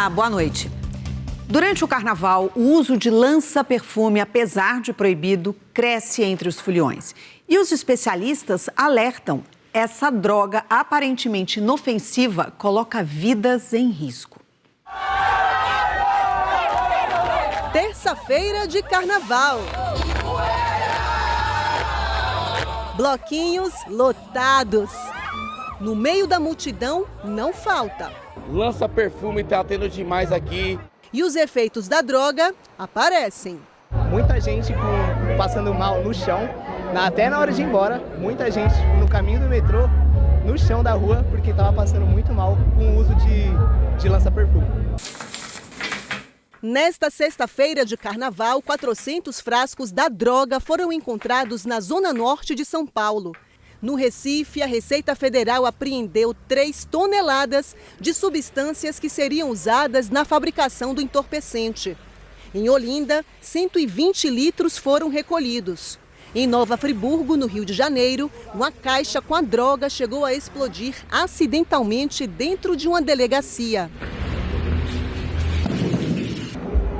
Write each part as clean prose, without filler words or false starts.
Olá, boa noite. Durante o carnaval, o uso de lança-perfume, apesar de proibido, cresce entre os foliões. E os especialistas alertam: essa droga aparentemente inofensiva coloca vidas em risco. Terça-feira de carnaval. Bloquinhos lotados. No meio da multidão, não falta. Lança-perfume tá tendo demais aqui. E os efeitos da droga aparecem. Muita gente passando mal no chão, até na hora de ir embora. Muita gente no caminho do metrô, no chão da rua, porque estava passando muito mal com o uso de lança-perfume. Nesta sexta-feira de carnaval, 400 frascos da droga foram encontrados na zona norte de São Paulo. No Recife, a Receita Federal apreendeu 3 toneladas de substâncias que seriam usadas na fabricação do entorpecente. Em Olinda, 120 litros foram recolhidos. Em Nova Friburgo, no Rio de Janeiro, uma caixa com a droga chegou a explodir acidentalmente dentro de uma delegacia.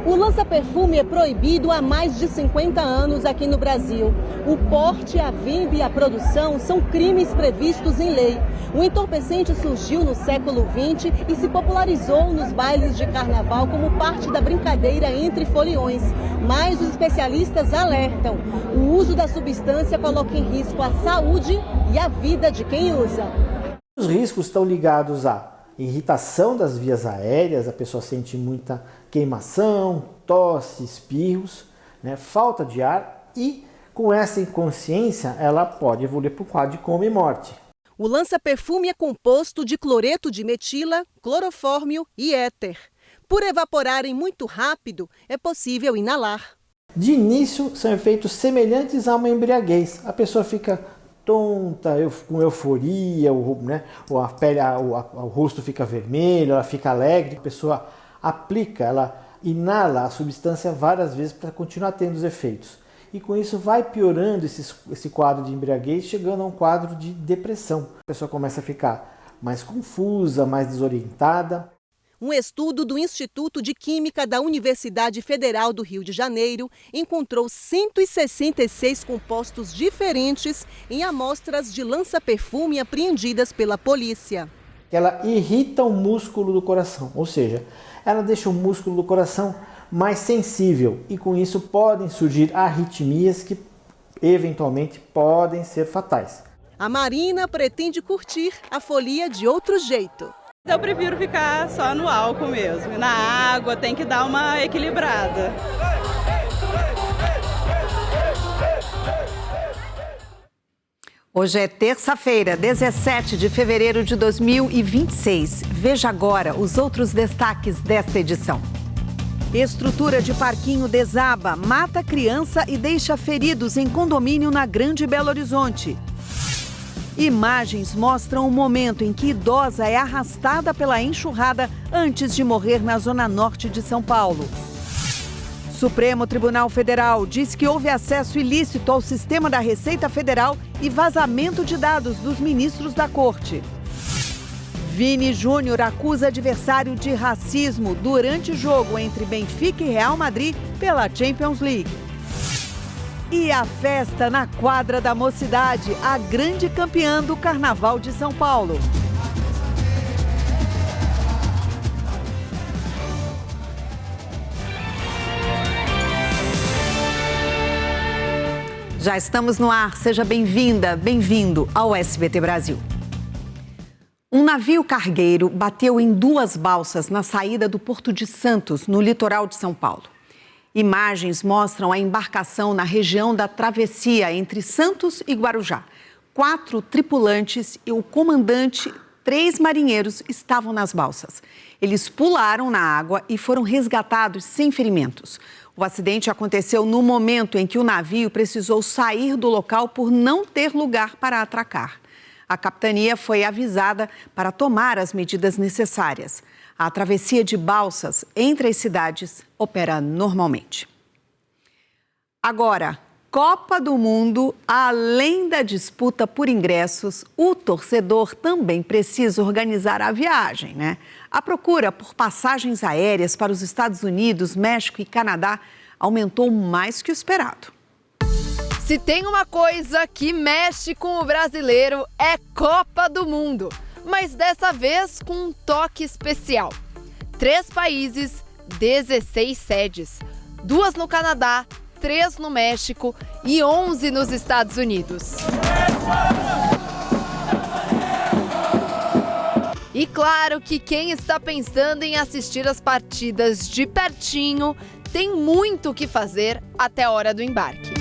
O lança-perfume é proibido há mais de 50 anos aqui no Brasil. O porte, a venda e a produção são crimes previstos em lei. O entorpecente surgiu no século XX e se popularizou nos bailes de carnaval como parte da brincadeira entre foliões. Mas os especialistas alertam: o uso da substância coloca em risco a saúde e a vida de quem usa. Os riscos estão ligados à irritação das vias aéreas, a pessoa sente muita queimação, tosse, espirros, falta de ar, e com essa inconsciência ela pode evoluir para o quadro de coma e morte. O lança-perfume é composto de cloreto de metila, clorofórmio e éter. Por evaporarem muito rápido, é possível inalar. De início, são efeitos semelhantes a uma embriaguez. A pessoa fica tonta, com euforia, a pele, o rosto fica vermelho, ela fica alegre. A pessoa aplica, ela inala a substância várias vezes para continuar tendo os efeitos. E com isso vai piorando esse quadro de embriaguez, chegando a um quadro de depressão. A pessoa começa a ficar mais confusa, mais desorientada. Um estudo do Instituto de Química da Universidade Federal do Rio de Janeiro encontrou 166 compostos diferentes em amostras de lança-perfume apreendidas pela polícia. Ela irrita o músculo do coração, ou seja, ela deixa o músculo do coração mais sensível e com isso podem surgir arritmias que eventualmente podem ser fatais. A Marina pretende curtir a folia de outro jeito. Eu prefiro ficar só no álcool mesmo. Na água tem que dar uma equilibrada. Hoje é terça-feira, 17 de fevereiro de 2026. Veja agora os outros destaques desta edição. Estrutura de parquinho desaba, mata criança e deixa feridos em condomínio na Grande Belo Horizonte. Imagens mostram o momento em que idosa é arrastada pela enxurrada antes de morrer na zona norte de São Paulo. Supremo Tribunal Federal diz que houve acesso ilícito ao sistema da Receita Federal e vazamento de dados dos ministros da Corte. Vini Júnior acusa adversário de racismo durante jogo entre Benfica e Real Madrid pela Champions League. E a festa na quadra da Mocidade, a grande campeã do Carnaval de São Paulo. Já estamos no ar, seja bem-vinda, bem-vindo ao SBT Brasil. Um navio cargueiro bateu em 2 balsas na saída do Porto de Santos, no litoral de São Paulo. Imagens mostram a embarcação na região da travessia entre Santos e Guarujá. 4 tripulantes e o comandante, 3 marinheiros estavam nas balsas. Eles pularam na água e foram resgatados sem ferimentos. O acidente aconteceu no momento em que o navio precisou sair do local por não ter lugar para atracar. A capitania foi avisada para tomar as medidas necessárias. A travessia de balsas entre as cidades opera normalmente. Agora, Copa do Mundo, além da disputa por ingressos, o torcedor também precisa organizar a viagem, né? A procura por passagens aéreas para os Estados Unidos, México e Canadá aumentou mais que o esperado. Se tem uma coisa que mexe com o brasileiro, é Copa do Mundo. Mas dessa vez com um toque especial. 3 países, 16 sedes. 2 no Canadá, 3 no México e 11 nos Estados Unidos. E claro que quem está pensando em assistir as partidas de pertinho tem muito o que fazer até a hora do embarque.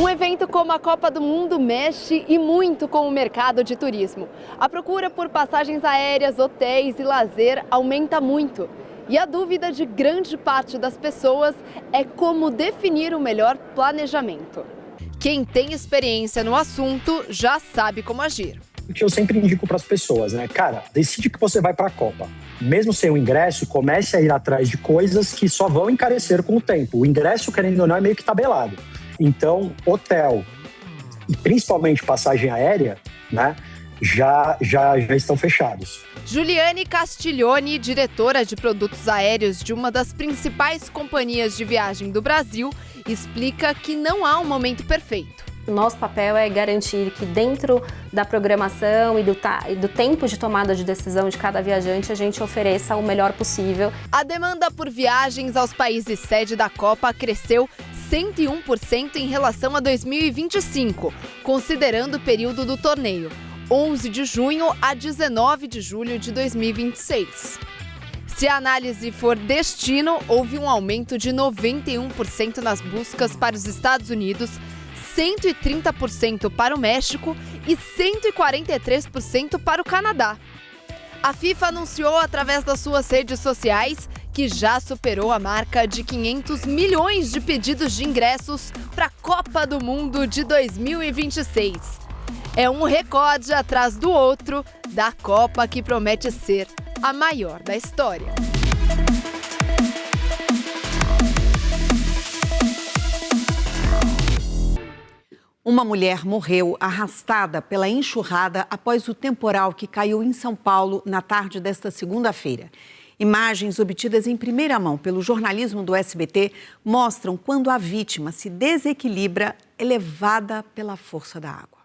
Um evento como a Copa do Mundo mexe e muito com o mercado de turismo. A procura por passagens aéreas, hotéis e lazer aumenta muito. E a dúvida de grande parte das pessoas é como definir o melhor planejamento. Quem tem experiência no assunto já sabe como agir. O que eu sempre indico para as pessoas, né? Cara, decide que você vai para a Copa. Mesmo sem o ingresso, comece a ir atrás de coisas que só vão encarecer com o tempo. O ingresso, querendo ou não, é meio que tabelado. Então, hotel e principalmente passagem aérea, né? Já estão fechados. Juliane Castiglione, diretora de produtos aéreos de uma das principais companhias de viagem do Brasil, explica que não há um momento perfeito. O nosso papel é garantir que dentro da programação e do tempo de tomada de decisão de cada viajante, a gente ofereça o melhor possível. A demanda por viagens aos países sede da Copa cresceu 101% em relação a 2025, considerando o período do torneio. 11 de junho a 19 de julho de 2026. Se a análise for destino, houve um aumento de 91% nas buscas para os Estados Unidos, 130% para o México e 143% para o Canadá. A FIFA anunciou através das suas redes sociais que já superou a marca de 500 milhões de pedidos de ingressos para a Copa do Mundo de 2026. É um recorde atrás do outro da Copa que promete ser a maior da história. Uma mulher morreu arrastada pela enxurrada após o temporal que caiu em São Paulo na tarde desta segunda-feira. Imagens obtidas em primeira mão pelo jornalismo do SBT mostram quando a vítima se desequilibra, levada pela força da água.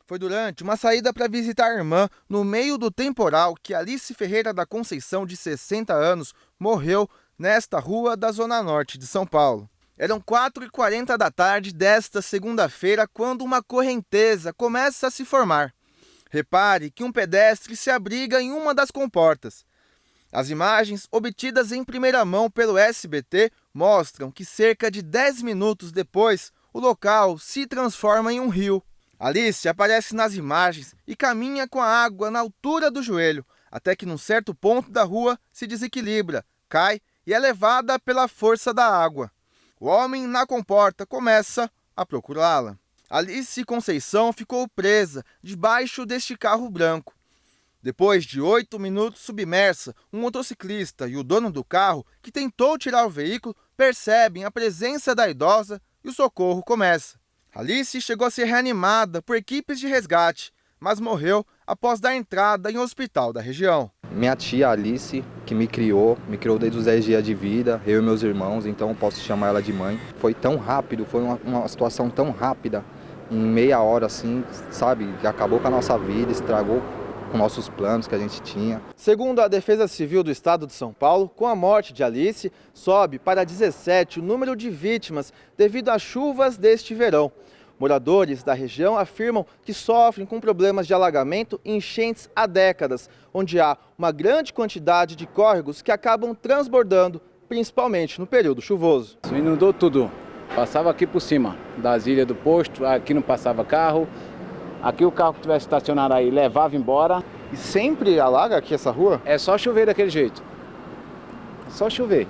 Foi durante uma saída para visitar a irmã, no meio do temporal, que Alice Ferreira da Conceição, de 60 anos, morreu nesta rua da Zona Norte de São Paulo. Eram 4h40 da tarde desta segunda-feira quando uma correnteza começa a se formar. Repare que um pedestre se abriga em uma das comportas. As imagens obtidas em primeira mão pelo SBT mostram que cerca de 10 minutos depois, o local se transforma em um rio. Alice aparece nas imagens e caminha com a água na altura do joelho, até que num certo ponto da rua se desequilibra, cai e é levada pela força da água. O homem na comporta começa a procurá-la. Alice Conceição ficou presa debaixo deste carro branco. Depois de 8 minutos submersa, um motociclista e o dono do carro, que tentou tirar o veículo, percebem a presença da idosa e o socorro começa. Alice chegou a ser reanimada por equipes de resgate, mas morreu após dar entrada em um hospital da região. Minha tia Alice, que me criou desde os 10 dias de vida, eu e meus irmãos, então eu posso chamar ela de mãe. Foi tão rápido, foi uma situação tão rápida, em meia hora assim, sabe, que acabou com a nossa vida, estragou com nossos planos que a gente tinha. Segundo a Defesa Civil do Estado de São Paulo, com a morte de Alice, sobe para 17 o número de vítimas devido às chuvas deste verão. Moradores da região afirmam que sofrem com problemas de alagamento e enchentes há décadas, onde há uma grande quantidade de córregos que acabam transbordando, principalmente no período chuvoso. Inundou tudo, passava aqui por cima das ilhas do posto, aqui não passava carro, aqui o carro que tivesse estacionado aí levava embora. E sempre alaga aqui essa rua? É só chover daquele jeito, é só chover,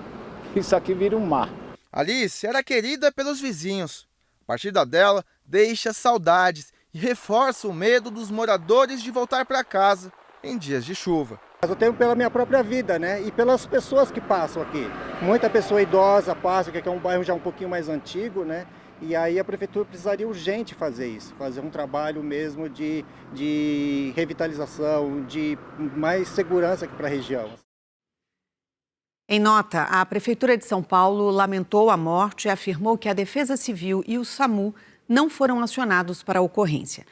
isso aqui vira um mar. Alice era querida pelos vizinhos. A partida dela deixa saudades e reforça o medo dos moradores de voltar para casa em dias de chuva. Eu tenho pela minha própria vida, né? E pelas pessoas que passam aqui. Muita pessoa idosa passa, que é um bairro já um pouquinho mais antigo, né? E aí a prefeitura precisaria urgente fazer isso, fazer um trabalho mesmo de revitalização, de mais segurança aqui para a região. Em nota, a Prefeitura de São Paulo lamentou a morte e afirmou que a Defesa Civil e o SAMU não foram acionados para a ocorrência.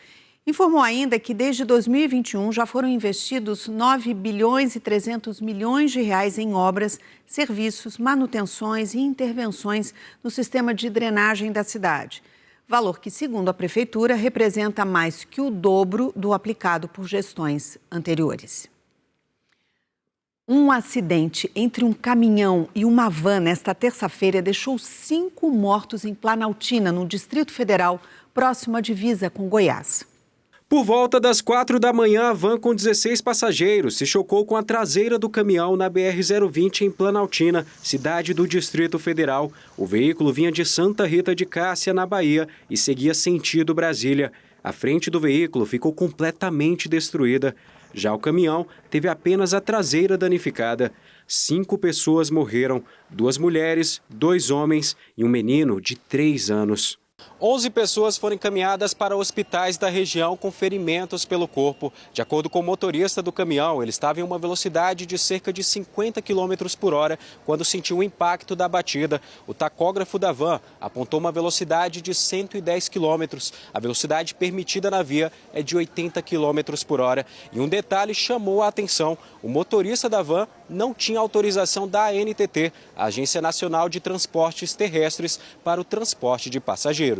Informou ainda que desde 2021 já foram investidos 9 bilhões e 300 milhões de reais em obras, serviços, manutenções e intervenções no sistema de drenagem da cidade. Valor que, segundo a Prefeitura, representa mais que o dobro do aplicado por gestões anteriores. Um acidente entre um caminhão e uma van nesta terça-feira deixou 5 mortos em Planaltina, no Distrito Federal, próximo à divisa com Goiás. Por volta das 4 da manhã, a van com 16 passageiros se chocou com a traseira do caminhão na BR-020 em Planaltina, cidade do Distrito Federal. O veículo vinha de Santa Rita de Cássia, na Bahia, e seguia sentido Brasília. A frente do veículo ficou completamente destruída. Já o caminhão teve apenas a traseira danificada. 5 pessoas morreram, 2 mulheres, 2 homens e um menino de 3 anos. 11 pessoas foram encaminhadas para hospitais da região com ferimentos pelo corpo. De acordo com o motorista do caminhão, ele estava em uma velocidade de cerca de 50 km por hora quando sentiu o impacto da batida. O tacógrafo da van apontou uma velocidade de 110 km. A velocidade permitida na via é de 80 km por hora. E um detalhe chamou a atenção: o motorista da van não tinha autorização da ANTT, a Agência Nacional de Transportes Terrestres, para o transporte de passageiros.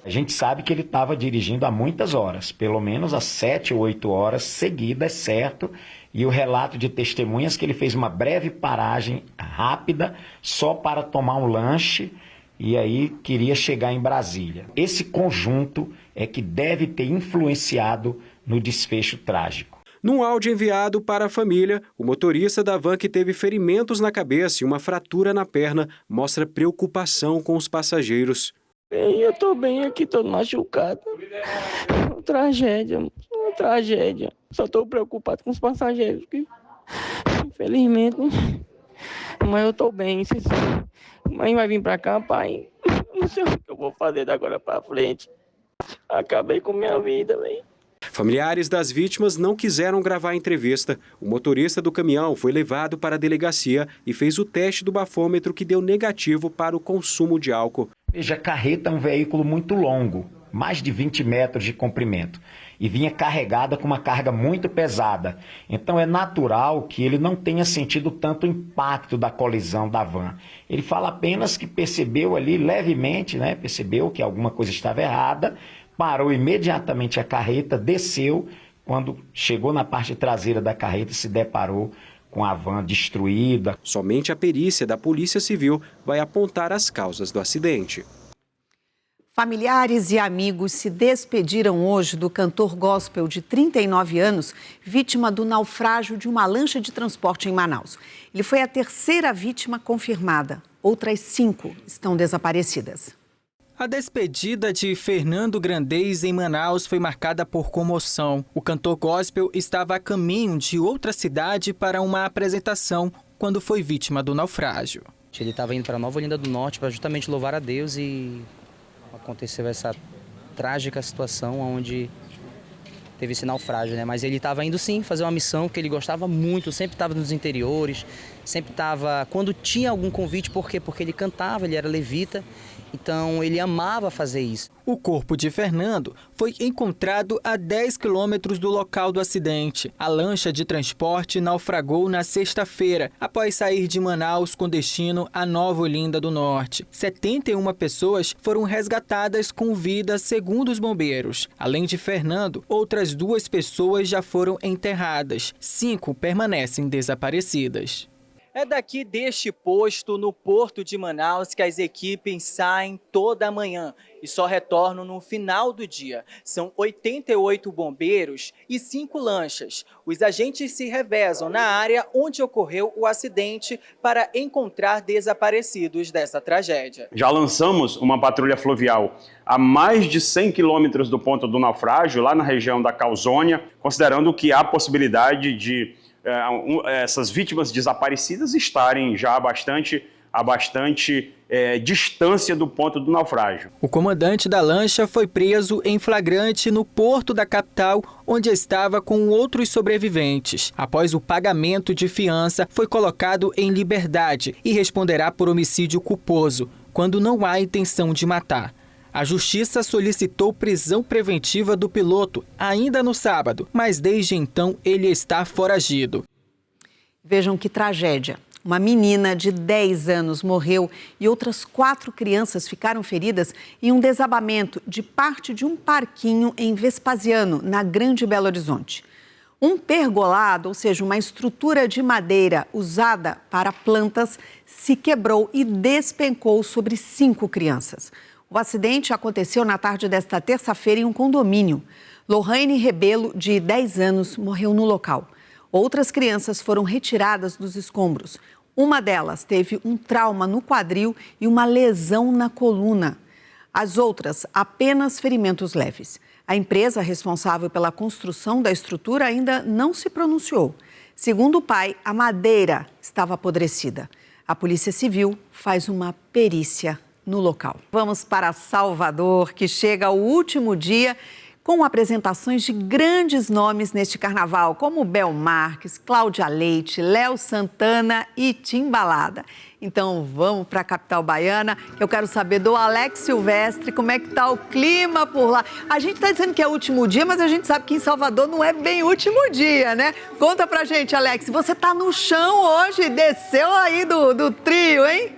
A gente sabe que ele estava dirigindo há muitas horas, pelo menos há 7 ou 8 horas seguidas, certo? E o relato de testemunhas que ele fez uma breve paragem rápida só para tomar um lanche e aí queria chegar em Brasília. Esse conjunto é que deve ter influenciado no desfecho trágico. Num áudio enviado para a família, o motorista da van, que teve ferimentos na cabeça e uma fratura na perna, mostra preocupação com os passageiros. Eu tô bem aqui, tô machucado. Uma tragédia. Só tô preocupado com os passageiros, que infelizmente, mas eu tô bem. Mãe vai vir pra cá, pai. Não sei o que eu vou fazer da agora pra frente. Acabei com minha vida, velho. Familiares das vítimas não quiseram gravar a entrevista. O motorista do caminhão foi levado para a delegacia e fez o teste do bafômetro, que deu negativo para o consumo de álcool. Veja, a carreta é um veículo muito longo, mais de 20 metros de comprimento, e vinha carregada com uma carga muito pesada. Então é natural que ele não tenha sentido tanto impacto da colisão da van. Ele fala apenas que percebeu ali levemente, percebeu que alguma coisa estava errada, parou imediatamente a carreta, desceu. Quando chegou na parte traseira da carreta, se deparou com a van destruída. Somente a perícia da Polícia Civil vai apontar as causas do acidente. Familiares e amigos se despediram hoje do cantor gospel de 39 anos, vítima do naufrágio de uma lancha de transporte em Manaus. Ele foi a 3ª vítima confirmada. Outras 5 estão desaparecidas. A despedida de Fernando Grandez em Manaus foi marcada por comoção. O cantor gospel estava a caminho de outra cidade para uma apresentação quando foi vítima do naufrágio. Ele estava indo para Nova Olinda do Norte para justamente louvar a Deus e aconteceu essa trágica situação onde teve esse naufrágio, Mas ele estava indo sim fazer uma missão que ele gostava muito, sempre estava nos interiores, sempre estava quando tinha algum convite, por quê? Porque ele cantava, ele era levita. Então, ele amava fazer isso. O corpo de Fernando foi encontrado a 10 quilômetros do local do acidente. A lancha de transporte naufragou na sexta-feira, após sair de Manaus com destino a Nova Olinda do Norte. 71 pessoas foram resgatadas com vida, segundo os bombeiros. Além de Fernando, outras 2 pessoas já foram enterradas. 5 permanecem desaparecidas. É daqui deste posto, no Porto de Manaus, que as equipes saem toda manhã e só retornam no final do dia. São 88 bombeiros e 5 lanchas. Os agentes se revezam na área onde ocorreu o acidente para encontrar desaparecidos dessa tragédia. Já lançamos uma patrulha fluvial a mais de 100 quilômetros do ponto do naufrágio, lá na região da Calzônia, considerando que há possibilidade de essas vítimas desaparecidas estarem já bastante a bastante distância do ponto do naufrágio. O comandante da lancha foi preso em flagrante no porto da capital, onde estava com outros sobreviventes. Após o pagamento de fiança, foi colocado em liberdade e responderá por homicídio culposo, quando não há intenção de matar. A Justiça solicitou prisão preventiva do piloto ainda no sábado, mas desde então ele está foragido. Vejam que tragédia. Uma menina de 10 anos morreu e outras 4 crianças ficaram feridas em um desabamento de parte de um parquinho em Vespasiano, na Grande Belo Horizonte. Um pergolado, ou seja, uma estrutura de madeira usada para plantas, se quebrou e despencou sobre 5 crianças. O acidente aconteceu na tarde desta terça-feira em um condomínio. Lohane Rebelo, de 10 anos, morreu no local. Outras crianças foram retiradas dos escombros. Uma delas teve um trauma no quadril e uma lesão na coluna. As outras, apenas ferimentos leves. A empresa responsável pela construção da estrutura ainda não se pronunciou. Segundo o pai, a madeira estava apodrecida. A Polícia Civil faz uma perícia no local. Vamos para Salvador, que chega ao último dia com apresentações de grandes nomes neste carnaval, como Bel Marques, Cláudia Leite, Léo Santana e Timbalada. Então vamos para a capital baiana, que eu quero saber do Alex Silvestre como é que está o clima por lá. A gente está dizendo que é o último dia, mas a gente sabe que em Salvador não é bem o último dia, né? Conta pra gente, Alex, você está no chão hoje, desceu aí do trio, hein?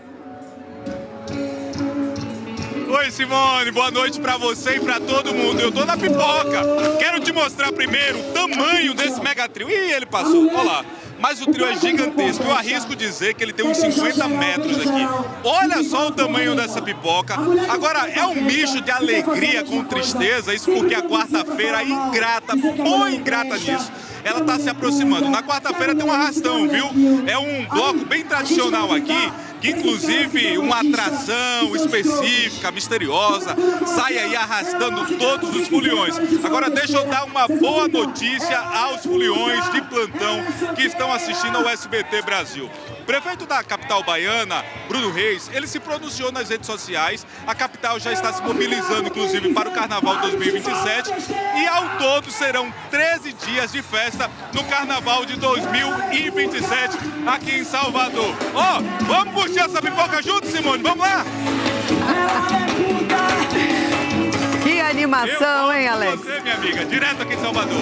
Oi, Simone, boa noite pra você e pra todo mundo. Eu tô na pipoca. Quero te mostrar primeiro o tamanho desse mega trio. Ih, ele passou, olha lá. Mas o trio é gigantesco. Eu arrisco dizer que ele tem uns 50 metros aqui. Olha só o tamanho dessa pipoca. Agora, é um misto de alegria com tristeza. Isso porque a quarta-feira é ingrata, põe ingrata nisso. Ela está se aproximando. Na quarta-feira tem um arrastão, viu? É um bloco bem tradicional aqui, que inclusive uma atração específica, misteriosa, sai aí arrastando todos os foliões. Agora deixa eu dar uma boa notícia aos foliões de plantão que estão assistindo ao SBT Brasil. O prefeito da capital baiana, Bruno Reis, ele se pronunciou nas redes sociais. A capital já está se mobilizando, inclusive, para o Carnaval 2027. E, ao todo, serão 13 dias de festa no Carnaval de 2027 aqui em Salvador. Ó, vamos curtir essa pipoca junto, Simone? Vamos lá? Que animação, hein, Alex? Você, minha amiga, direto aqui em Salvador.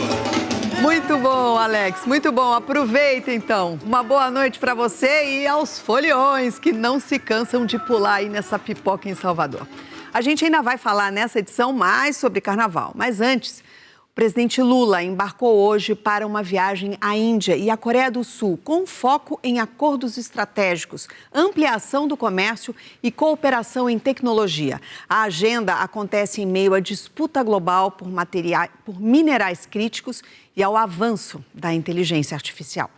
Muito bom, Alex, muito bom. Aproveita, então. Uma boa noite para você e aos foliões que não se cansam de pular aí nessa pipoca em Salvador. A gente ainda vai falar nessa edição mais sobre carnaval, mas antes, o presidente Lula embarcou hoje para uma viagem à Índia e à Coreia do Sul, com foco em acordos estratégicos, ampliação do comércio e cooperação em tecnologia. A agenda acontece em meio à disputa global por minerais críticos e ao avanço da inteligência artificial.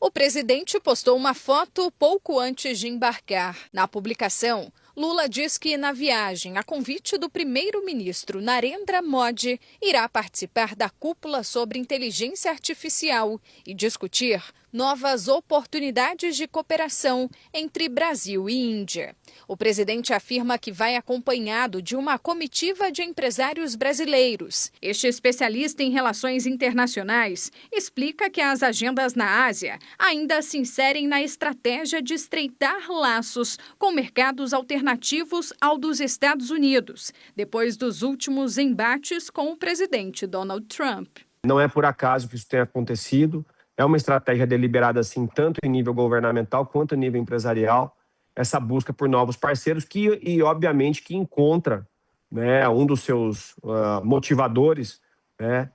O presidente postou uma foto pouco antes de embarcar. Na publicação, Lula diz que na viagem, a convite do primeiro-ministro Narendra Modi, irá participar da cúpula sobre inteligência artificial e discutir novas oportunidades de cooperação entre Brasil e Índia. O presidente afirma que vai acompanhado de uma comitiva de empresários brasileiros. Este especialista em relações internacionais explica que as agendas na Ásia ainda se inserem na estratégia de estreitar laços com mercados alternativos ao dos Estados Unidos, depois dos últimos embates com o presidente Donald Trump. Não é por acaso que isso tenha acontecido. É uma estratégia deliberada, assim, tanto em nível governamental quanto em nível empresarial, essa busca por novos parceiros e obviamente, que encontra, né, um dos seus motivadores, né,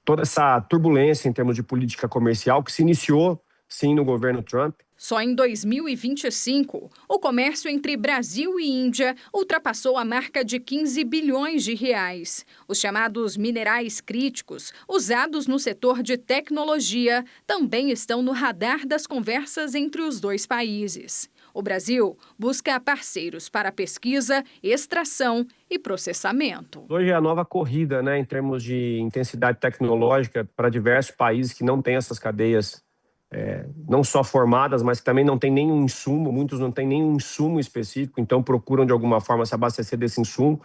toda essa turbulência em termos de política comercial que se iniciou, sim, no governo Trump. Só em 2025, o comércio entre Brasil e Índia ultrapassou a marca de 15 bilhões de reais. Os chamados minerais críticos, usados no setor de tecnologia, também estão no radar das conversas entre os dois países. O Brasil busca parceiros para pesquisa, extração e processamento. Hoje é a nova corrida, né, em termos de intensidade tecnológica para diversos países que não têm essas cadeias não só formadas, mas que também não tem nenhum insumo, muitos não têm nenhum insumo específico, então procuram de alguma forma se abastecer desse insumo.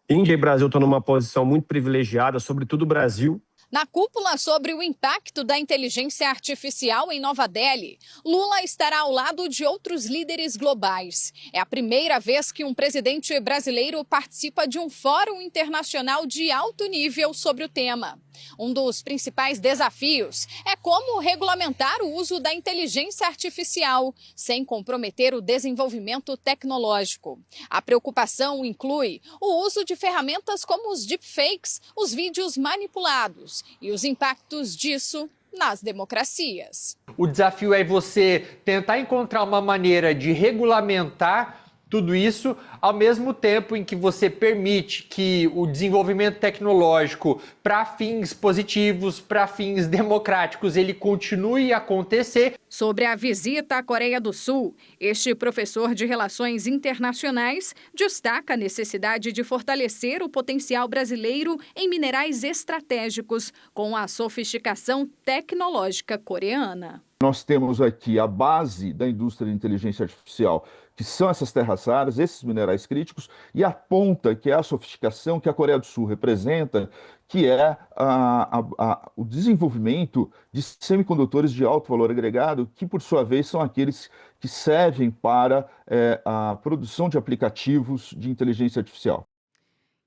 Índia e Brasil estão numa posição muito privilegiada, sobretudo o Brasil. Na cúpula sobre o impacto da inteligência artificial em Nova Delhi, Lula estará ao lado de outros líderes globais. É a primeira vez que um presidente brasileiro participa de um fórum internacional de alto nível sobre o tema. Um dos principais desafios é como regulamentar o uso da inteligência artificial, sem comprometer o desenvolvimento tecnológico. A preocupação inclui o uso de ferramentas como os deepfakes, os vídeos manipulados e os impactos disso nas democracias. O desafio é você tentar encontrar uma maneira de regulamentar tudo isso, ao mesmo tempo em que você permite que o desenvolvimento tecnológico para fins positivos, para fins democráticos, ele continue a acontecer. Sobre a visita à Coreia do Sul, este professor de Relações Internacionais destaca a necessidade de fortalecer o potencial brasileiro em minerais estratégicos com a sofisticação tecnológica coreana. Nós temos aqui a base da indústria de inteligência artificial, que são essas terras raras, esses minerais críticos, e a ponta, que é a sofisticação que a Coreia do Sul representa, que é o desenvolvimento de semicondutores de alto valor agregado, que, por sua vez, são aqueles que servem para a produção de aplicativos de inteligência artificial.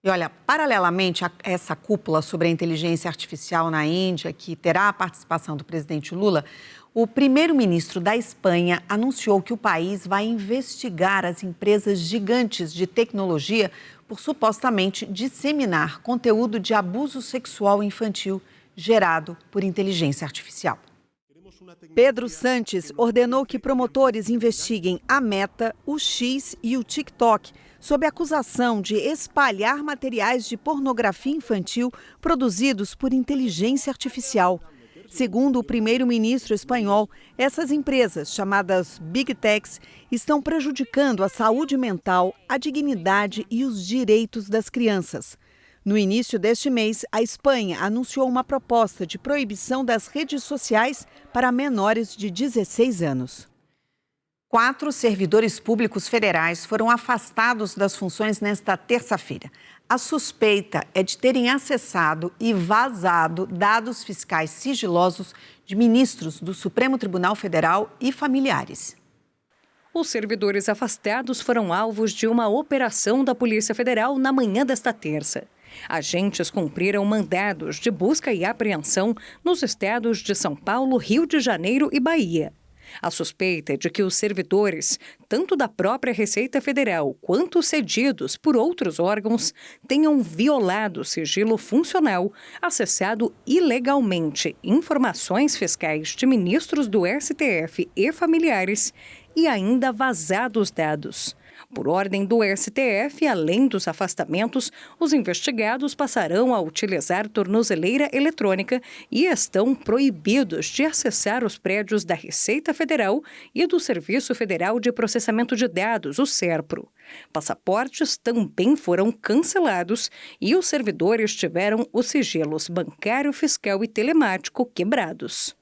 E olha, paralelamente a essa cúpula sobre a inteligência artificial na Índia, que terá a participação do presidente Lula, o primeiro-ministro da Espanha anunciou que o país vai investigar as empresas gigantes de tecnologia por supostamente disseminar conteúdo de abuso sexual infantil gerado por inteligência artificial. Pedro Sanches ordenou que promotores investiguem a Meta, o X e o TikTok sob acusação de espalhar materiais de pornografia infantil produzidos por inteligência artificial. Segundo o primeiro-ministro espanhol, essas empresas, chamadas Big Techs, estão prejudicando a saúde mental, a dignidade e os direitos das crianças. No início deste mês, a Espanha anunciou uma proposta de proibição das redes sociais para menores de 16 anos. 4 servidores públicos federais foram afastados das funções nesta terça-feira. A suspeita é de terem acessado e vazado dados fiscais sigilosos de ministros do Supremo Tribunal Federal e familiares. Os servidores afastados foram alvos de uma operação da Polícia Federal na manhã desta terça. Agentes cumpriram mandados de busca e apreensão nos estados de São Paulo, Rio de Janeiro e Bahia. A suspeita é de que os servidores, tanto da própria Receita Federal quanto cedidos por outros órgãos, tenham violado o sigilo funcional, acessado ilegalmente informações fiscais de ministros do STF e familiares e ainda vazado os dados. Por ordem do STF, além dos afastamentos, os investigados passarão a utilizar tornozeleira eletrônica e estão proibidos de acessar os prédios da Receita Federal e do Serviço Federal de Processamento de Dados, o SERPRO. Passaportes também foram cancelados e os servidores tiveram os sigilos bancário, fiscal e telemático quebrados.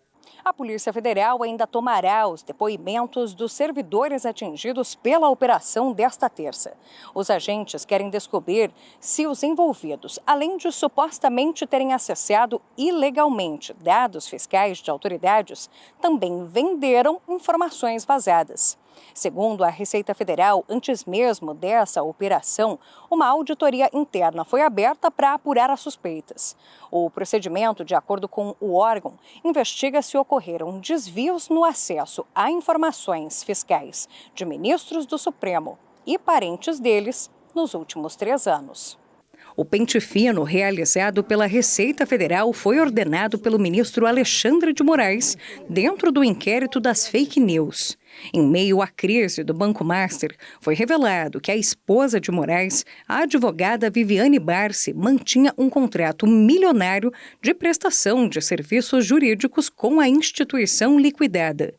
A Polícia Federal ainda tomará os depoimentos dos servidores atingidos pela operação desta terça. Os agentes querem descobrir se os envolvidos, além de supostamente terem acessado ilegalmente dados fiscais de autoridades, também venderam informações vazadas. Segundo a Receita Federal, antes mesmo dessa operação, uma auditoria interna foi aberta para apurar as suspeitas. O procedimento, de acordo com o órgão, investiga se ocorreram desvios no acesso a informações fiscais de ministros do Supremo e parentes deles nos últimos 3 anos. O pente fino realizado pela Receita Federal foi ordenado pelo ministro Alexandre de Moraes dentro do inquérito das fake news. Em meio à crise do Banco Master, foi revelado que a esposa de Moraes, a advogada Viviane Barsi, mantinha um contrato milionário de prestação de serviços jurídicos com a instituição liquidada.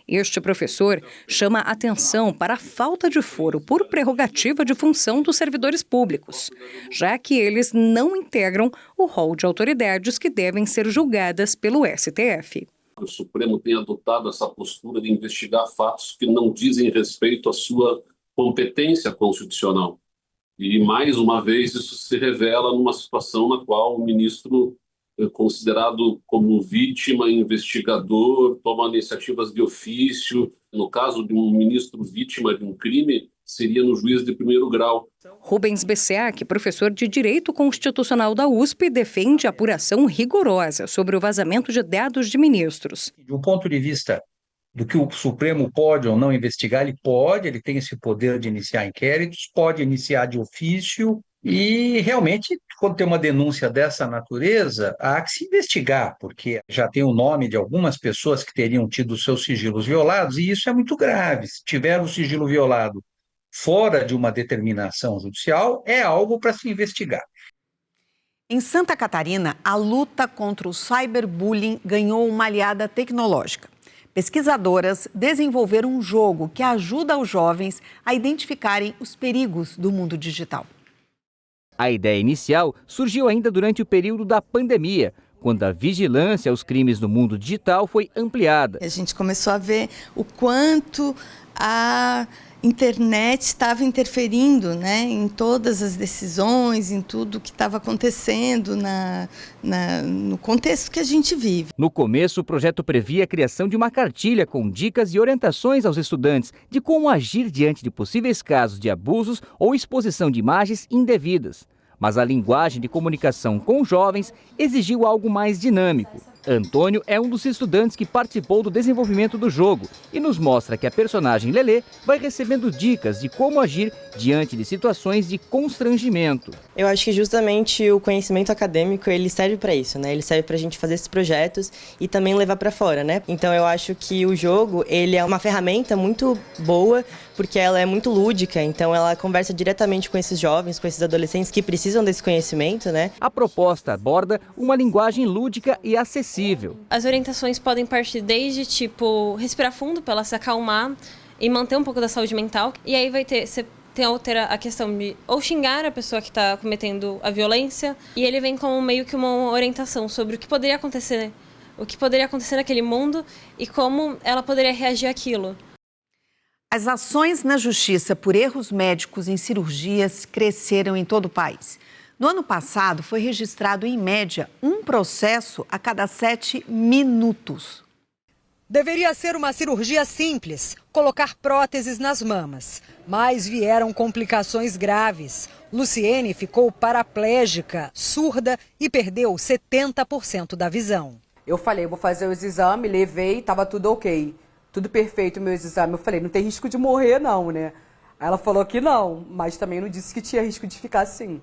Este professor chama atenção para a falta de foro por prerrogativa de função dos servidores públicos, já que eles não integram o rol de autoridades que devem ser julgadas pelo STF. que o Supremo tenha adotado essa postura de investigar fatos que não dizem respeito à sua competência constitucional. E, mais uma vez, isso se revela numa situação na qual o ministro, considerado como vítima, investigador, toma iniciativas de ofício. No caso de um ministro vítima de um crime, seria no juiz de primeiro grau. Rubens Bessiac, professor de Direito Constitucional da USP, defende a apuração rigorosa sobre o vazamento de dados de ministros. Do ponto de vista do que o Supremo pode ou não investigar, ele tem esse poder de iniciar inquéritos, pode iniciar de ofício e, realmente, quando tem uma denúncia dessa natureza, há que se investigar, porque já tem o nome de algumas pessoas que teriam tido seus sigilos violados e isso é muito grave. Se tiver o sigilo violado fora de uma determinação judicial, é algo para se investigar. Em Santa Catarina, a luta contra o cyberbullying ganhou uma aliada tecnológica. Pesquisadoras desenvolveram um jogo que ajuda os jovens a identificarem os perigos do mundo digital. A ideia inicial surgiu ainda durante o período da pandemia, quando a vigilância aos crimes no mundo digital foi ampliada. A gente começou a ver o quanto a internet estava interferindo, né, em todas as decisões, em tudo que estava acontecendo no contexto que a gente vive. No começo, o projeto previa a criação de uma cartilha com dicas e orientações aos estudantes de como agir diante de possíveis casos de abusos ou exposição de imagens indevidas. Mas a linguagem de comunicação com jovens exigiu algo mais dinâmico. Antônio é um dos estudantes que participou do desenvolvimento do jogo e nos mostra que a personagem Lelê vai recebendo dicas de como agir diante de situações de constrangimento. Eu acho que justamente o conhecimento acadêmico ele serve para isso, né? Ele serve para a gente fazer esses projetos e também levar para fora, né? Então eu acho que o jogo ele é uma ferramenta muito boa porque ela é muito lúdica, então ela conversa diretamente com esses jovens, com esses adolescentes que precisam desse conhecimento, né? A proposta aborda uma linguagem lúdica e acessível. As orientações podem partir desde, respirar fundo para ela se acalmar e manter um pouco da saúde mental. E aí você tem a questão de ou xingar a pessoa que está cometendo a violência, e ele vem como meio que uma orientação sobre o que poderia acontecer naquele mundo e como ela poderia reagir àquilo. As ações na justiça por erros médicos em cirurgias cresceram em todo o país. No ano passado, foi registrado, em média, um processo a cada 7 minutos. Deveria ser uma cirurgia simples, colocar próteses nas mamas. Mas vieram complicações graves. Luciene ficou paraplégica, surda e perdeu 70% da visão. Eu falei, vou fazer os exames, levei, estava tudo ok. Tudo perfeito, meus exames. Eu falei, não tem risco de morrer não, né? Aí ela falou que não, mas também não disse que tinha risco de ficar assim.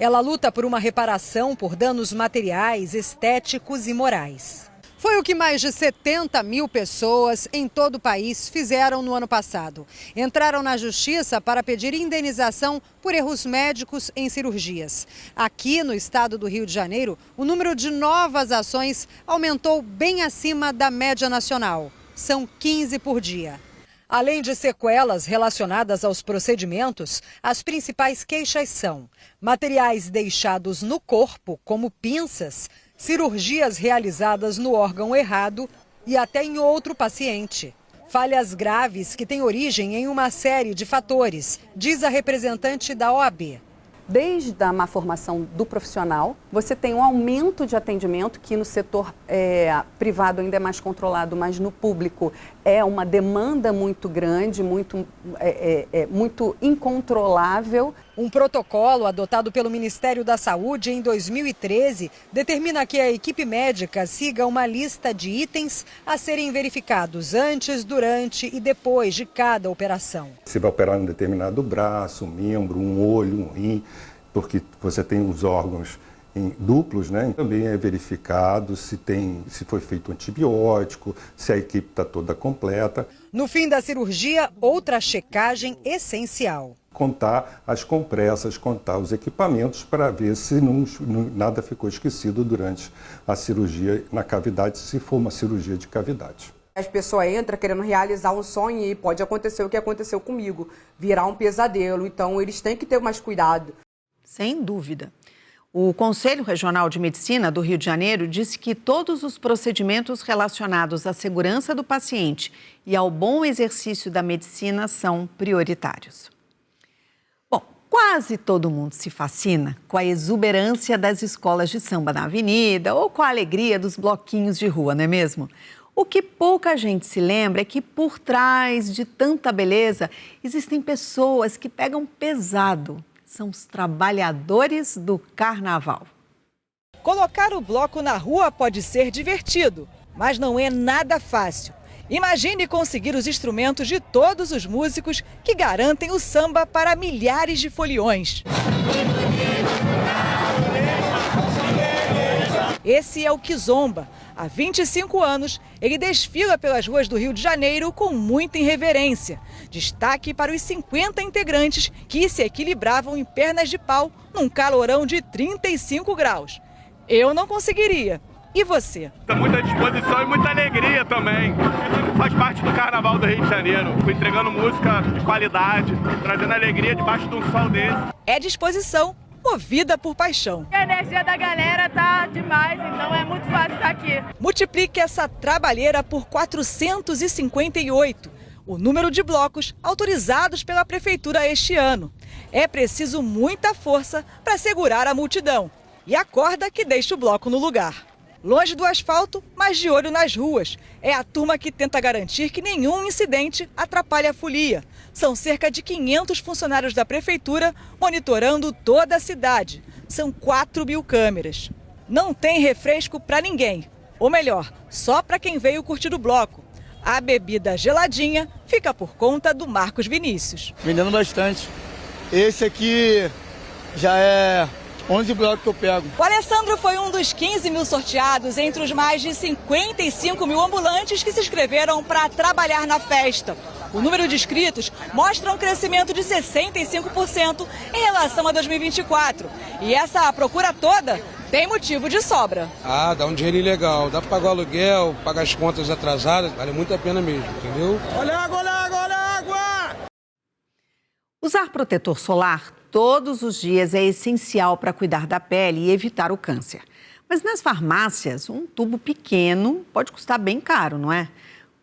Ela luta por uma reparação por danos materiais, estéticos e morais. Foi o que mais de 70 mil pessoas em todo o país fizeram no ano passado. Entraram na justiça para pedir indenização por erros médicos em cirurgias. Aqui no estado do Rio de Janeiro, o número de novas ações aumentou bem acima da média nacional. São 15 por dia. Além de sequelas relacionadas aos procedimentos, as principais queixas são materiais deixados no corpo, como pinças, cirurgias realizadas no órgão errado e até em outro paciente. Falhas graves que têm origem em uma série de fatores, diz a representante da OAB. Desde a má formação do profissional, você tem um aumento de atendimento que no setor privado ainda é mais controlado, mas no público é uma demanda muito grande, muito incontrolável. Um protocolo adotado pelo Ministério da Saúde em 2013 determina que a equipe médica siga uma lista de itens a serem verificados antes, durante e depois de cada operação. Você vai operar um determinado braço, um membro, um olho, um rim, porque você tem os órgãos duplos, né? Também é verificado se foi feito antibiótico, se a equipe está toda completa. No fim da cirurgia, outra checagem essencial. Contar as compressas, contar os equipamentos para ver se nada ficou esquecido durante a cirurgia na cavidade, se for uma cirurgia de cavidade. As pessoas entram querendo realizar um sonho e pode acontecer o que aconteceu comigo, virar um pesadelo. Então eles têm que ter mais cuidado. Sem dúvida. O Conselho Regional de Medicina do Rio de Janeiro disse que todos os procedimentos relacionados à segurança do paciente e ao bom exercício da medicina são prioritários. Bom, quase todo mundo se fascina com a exuberância das escolas de samba na avenida ou com a alegria dos bloquinhos de rua, não é mesmo? O que pouca gente se lembra é que por trás de tanta beleza existem pessoas que pegam pesado. São os trabalhadores do carnaval. Colocar o bloco na rua pode ser divertido, mas não é nada fácil. Imagine conseguir os instrumentos de todos os músicos que garantem o samba para milhares de foliões. Esse é o Kizomba. Há 25 anos, ele desfila pelas ruas do Rio de Janeiro com muita irreverência. Destaque para os 50 integrantes que se equilibravam em pernas de pau num calorão de 35 graus. Eu não conseguiria. E você? Muita disposição e muita alegria também. Isso faz parte do Carnaval do Rio de Janeiro. Fui entregando música de qualidade, trazendo alegria debaixo de um sol desse. É disposição movida por paixão. A energia da galera tá demais, então é muito fácil estar aqui. Multiplique essa trabalheira por 458, o número de blocos autorizados pela Prefeitura este ano. É preciso muita força para segurar a multidão e a corda que deixa o bloco no lugar. Longe do asfalto, mas de olho nas ruas. É a turma que tenta garantir que nenhum incidente atrapalhe a folia. São cerca de 500 funcionários da Prefeitura monitorando toda a cidade. São 4.000 câmeras. Não tem refresco para ninguém. Ou melhor, só para quem veio curtir o bloco. A bebida geladinha fica por conta do Marcos Vinícius. Vendendo bastante. Esse aqui já é 11 blocos que eu pego. O Alessandro foi um dos 15.000 sorteados entre os mais de 55.000 ambulantes que se inscreveram para trabalhar na festa. O número de inscritos mostra um crescimento de 65% em relação a 2024. E essa procura toda tem motivo de sobra. Dá um dinheirinho legal. Dá para pagar o aluguel, pagar as contas atrasadas. Vale muito a pena mesmo, entendeu? Olha a água, olha a água, olha a água! Usar protetor solar todos os dias é essencial para cuidar da pele e evitar o câncer. Mas nas farmácias, um tubo pequeno pode custar bem caro, não é?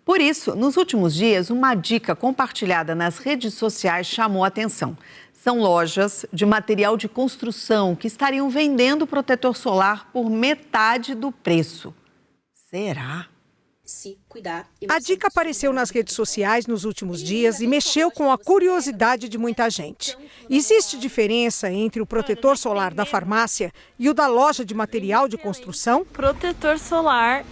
Por isso, nos últimos dias, uma dica compartilhada nas redes sociais chamou a atenção. São lojas de material de construção que estariam vendendo protetor solar por metade do preço. Será? Se cuidar. A dica apareceu nas redes sociais nos últimos dias e mexeu com a curiosidade de muita gente. Existe diferença entre o protetor solar da farmácia e o da loja de material de construção? Protetor solar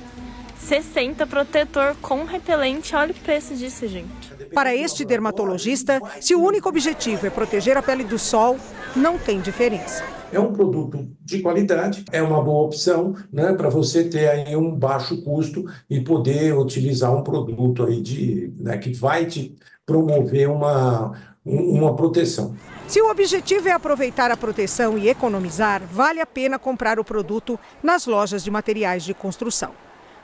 60, protetor com repelente. Olha o preço disso, gente. Para este dermatologista, se o único objetivo é proteger a pele do sol, não tem diferença. É um produto de qualidade, é uma boa opção, né, para você ter aí um baixo custo e poder utilizar um produto aí que vai te promover uma proteção. Se o objetivo é aproveitar a proteção e economizar, vale a pena comprar o produto nas lojas de materiais de construção.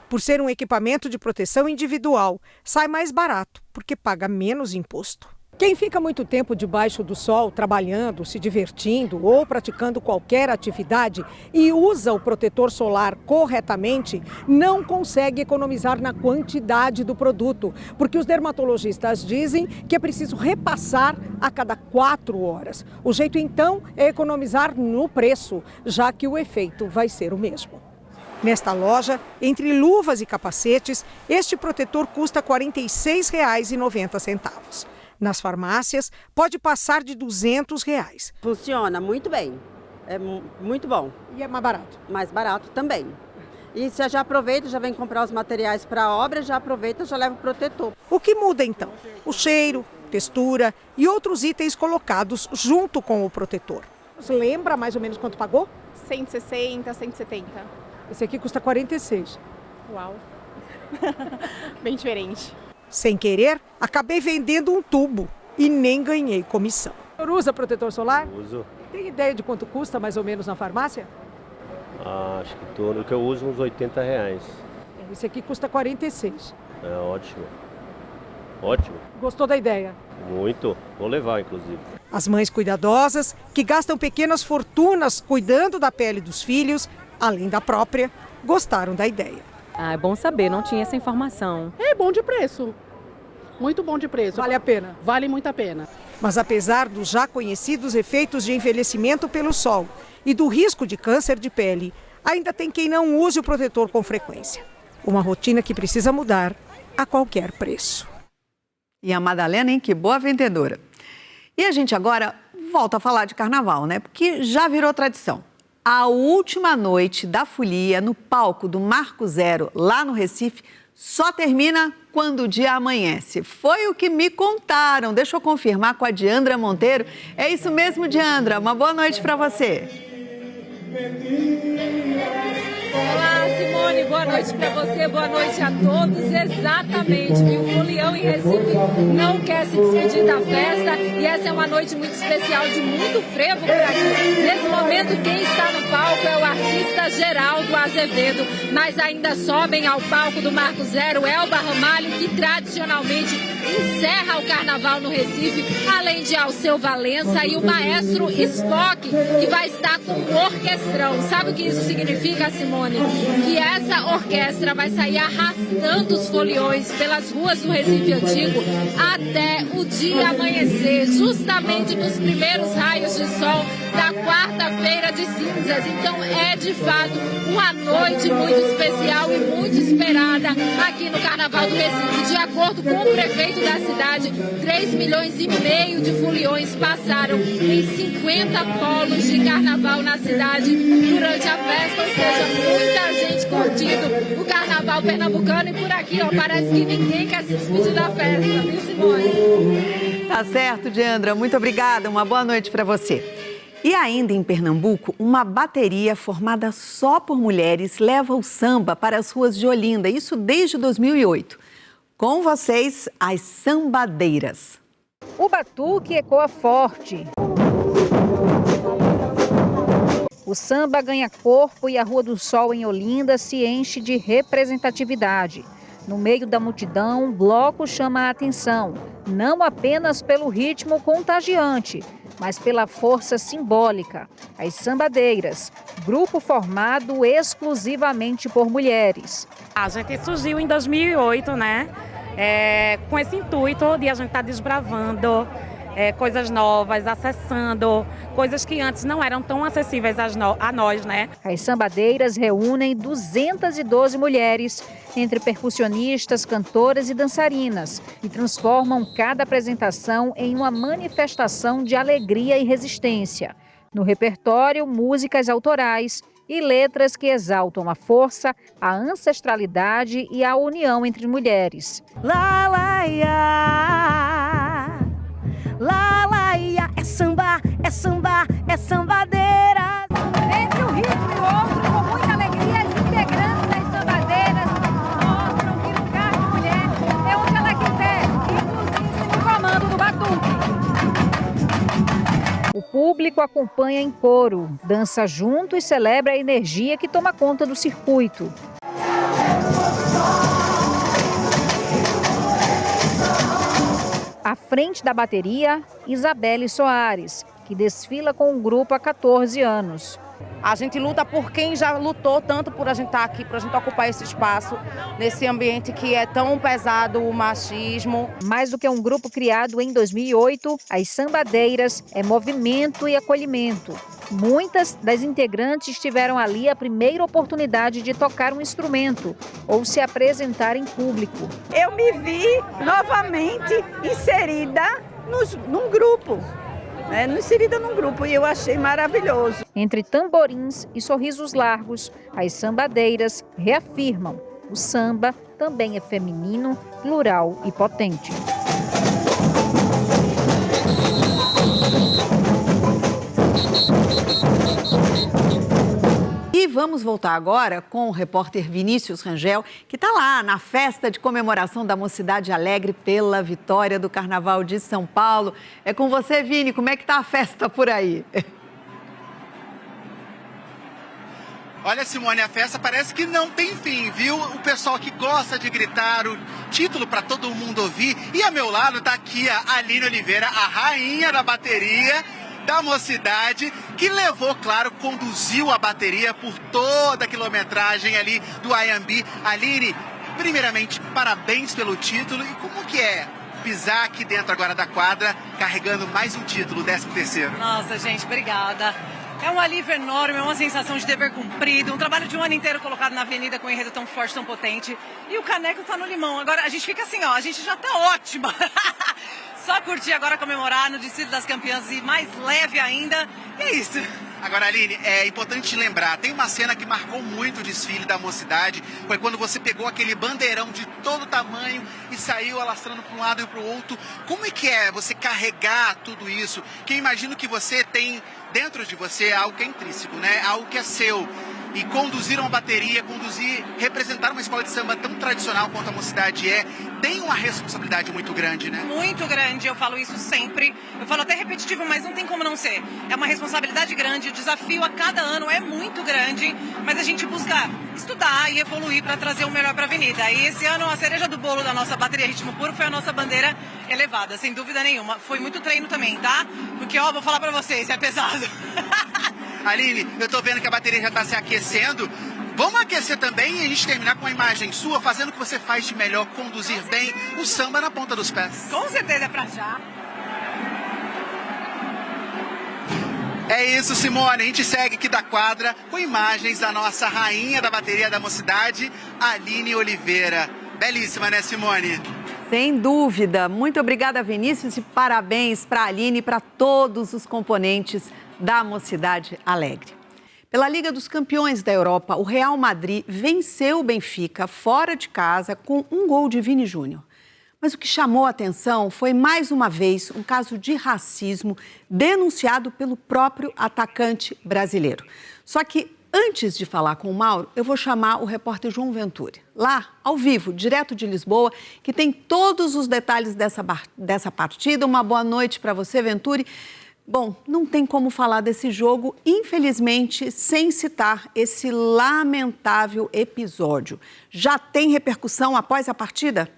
Por ser um equipamento de proteção individual, sai mais barato, porque paga menos imposto. Quem fica muito tempo debaixo do sol, trabalhando, se divertindo ou praticando qualquer atividade e usa o protetor solar corretamente, não consegue economizar na quantidade do produto, porque os dermatologistas dizem que é preciso repassar a cada 4 horas. O jeito, então, é economizar no preço, já que o efeito vai ser o mesmo. Nesta loja, entre luvas e capacetes, este protetor custa R$ 46,90. Nas farmácias, pode passar de R$ 200. Funciona muito bem, é muito bom. E é mais barato? Mais barato também. E você já aproveita, já vem comprar os materiais para a obra, já aproveita, já leva o protetor. O que muda então? O cheiro, textura e outros itens colocados junto com o protetor. Você lembra mais ou menos quanto pagou? 160, 170. Esse aqui custa 46. Uau, bem diferente. Sem querer, acabei vendendo um tubo e nem ganhei comissão. O senhor usa protetor solar? Uso. Tem ideia de quanto custa mais ou menos na farmácia? Acho que todo que eu uso, uns R$ 80. Esse aqui custa 46. É ótimo. Ótimo. Gostou da ideia? Muito. Vou levar, inclusive. As mães cuidadosas, que gastam pequenas fortunas cuidando da pele dos filhos, além da própria, gostaram da ideia. É bom saber, não tinha essa informação. É bom de preço. Muito bom de preço. Vale a pena? Vale muito a pena. Mas apesar dos já conhecidos efeitos de envelhecimento pelo sol e do risco de câncer de pele, ainda tem quem não use o protetor com frequência. Uma rotina que precisa mudar a qualquer preço. E a Madalena, hein? Que boa vendedora. E a gente agora volta a falar de carnaval, né? Porque já virou tradição. A última noite da folia no palco do Marco Zero, lá no Recife, só termina quando o dia amanhece. Foi o que me contaram. Deixa eu confirmar com a Diandra Monteiro. É isso mesmo, Diandra. Uma boa noite para você. Olá, Simone, boa noite para você, boa noite a todos. Exatamente, o Folião em Recife não quer se despedir da festa e essa é uma noite muito especial, de muito frevo por aqui. Nesse momento, quem está no palco é o artista Geraldo Azevedo, mas ainda sobem ao palco do Marco Zero Elba Ramalho, que tradicionalmente encerra o carnaval no Recife, além de Alceu Valença e o maestro Spock, que vai estar com um orquestrão. Sabe o que isso significa, Simone? Que essa orquestra vai sair arrastando os foliões pelas ruas do Recife Antigo até o dia amanhecer, justamente nos primeiros raios de sol da quarta-feira de cinzas. Então é de fato uma noite muito especial e muito esperada aqui no Carnaval do Recife. De acordo com o prefeito da cidade, 3,5 milhões de foliões passaram em 50 polos de carnaval na cidade durante a festa, ou seja, muita gente curtindo o carnaval pernambucano. E por aqui, ó, parece que ninguém quer se despedir da festa, viu, Simone? Tá certo, Diandra. Muito obrigada. Uma boa noite para você. E ainda em Pernambuco, uma bateria formada só por mulheres leva o samba para as ruas de Olinda, isso desde 2008. Com vocês, as Sambadeiras. O batuque ecoa forte. O samba ganha corpo e a Rua do Sol em Olinda se enche de representatividade. No meio da multidão, o bloco chama a atenção, não apenas pelo ritmo contagiante, mas pela força simbólica. As Sambadeiras, grupo formado exclusivamente por mulheres. A gente surgiu em 2008, né? Com esse intuito de a gente estar desbravando coisas novas, acessando coisas que antes não eram tão acessíveis a nós, né? As Sambadeiras reúnem 212 mulheres, entre percussionistas, cantoras e dançarinas, e transformam cada apresentação em uma manifestação de alegria e resistência. No repertório, músicas autorais e letras que exaltam a força, a ancestralidade e a união entre mulheres. Lá, lá, ia. Lá, lá, ia. É samba, é samba, é sambadeira. Entre um ritmo e outro, com muita alegria, os integrantes das Sambadeiras mostram que lugar de mulher é onde ela quiser, inclusive no comando do batuque. O público acompanha em coro, dança junto e celebra a energia que toma conta do circuito. À frente da bateria, Isabelle Soares, que desfila com o grupo há 14 anos. A gente luta por quem já lutou tanto por a gente estar aqui, por a gente ocupar esse espaço, nesse ambiente que é tão pesado, o machismo. Mais do que um grupo criado em 2008, as Sambadeiras é movimento e acolhimento. Muitas das integrantes tiveram ali a primeira oportunidade de tocar um instrumento ou se apresentar em público. Eu me vi novamente inserida num grupo. Inserida num grupo e eu achei maravilhoso. Entre tamborins e sorrisos largos, as Sambadeiras reafirmam: o samba também é feminino, plural e potente. E vamos voltar agora com o repórter Vinícius Rangel, que está lá na festa de comemoração da Mocidade Alegre pela vitória do Carnaval de São Paulo. É com você, Vini, como é que está a festa por aí? Olha, Simone, a festa parece que não tem fim, viu? O pessoal que gosta de gritar o título para todo mundo ouvir. E ao meu lado tá aqui a Aline Oliveira, a rainha da bateria da Mocidade, que levou, claro, conduziu a bateria por toda a quilometragem ali do IMB. Aline, primeiramente, parabéns pelo título. E como que é pisar aqui dentro agora da quadra, carregando mais um título, 13º? Nossa, gente, obrigada. É um alívio enorme, é uma sensação de dever cumprido, um trabalho de um ano inteiro colocado na avenida com um enredo tão forte, tão potente. E o caneco tá no limão. Agora a gente fica assim, ó, a gente já tá ótima. Só curtir agora, comemorar no Distrito das Campeãs e mais leve ainda. E é isso. Agora, Aline, é importante lembrar, tem uma cena que marcou muito o desfile da Mocidade, foi quando você pegou aquele bandeirão de todo tamanho e saiu alastrando para um lado e para o outro. Como é que é você carregar tudo isso? Que eu imagino que você tem dentro de você algo que é intrínseco, né? Algo que é seu. E conduzir uma bateria, representar uma escola de samba tão tradicional quanto a Mocidade tem uma responsabilidade muito grande, né? Muito grande, eu falo isso sempre. Eu falo até repetitivo, mas não tem como não ser. É uma responsabilidade grande, o desafio a cada ano é muito grande, mas a gente busca estudar e evoluir para trazer o melhor para a avenida. E esse ano a cereja do bolo da nossa bateria Ritmo Puro foi a nossa bandeira elevada, sem dúvida nenhuma. Foi muito treino também, tá? Porque, ó, vou falar para vocês, é pesado. Aline, eu tô vendo que a bateria já tá se aquecendo. Vamos aquecer também e a gente terminar com uma imagem sua, fazendo o que você faz de melhor, conduzir bem o samba na ponta dos pés. Com certeza é pra já. É isso, Simone. A gente segue aqui da quadra com imagens da nossa rainha da bateria da Mocidade, Aline Oliveira. Belíssima, né, Simone? Sem dúvida. Muito obrigada, Vinícius, e parabéns para a Aline e para todos os componentes da Mocidade Alegre. Pela Liga dos Campeões da Europa, o Real Madrid venceu o Benfica fora de casa com um gol de Vini Júnior. Mas o que chamou a atenção foi, mais uma vez, um caso de racismo denunciado pelo próprio atacante brasileiro. Só que, antes de falar com o Mauro, eu vou chamar o repórter João Venturi, lá, ao vivo, direto de Lisboa, que tem todos os detalhes dessa partida. Uma boa noite para você, Venturi. Bom, não tem como falar desse jogo, infelizmente, sem citar esse lamentável episódio. Já tem repercussão após a partida?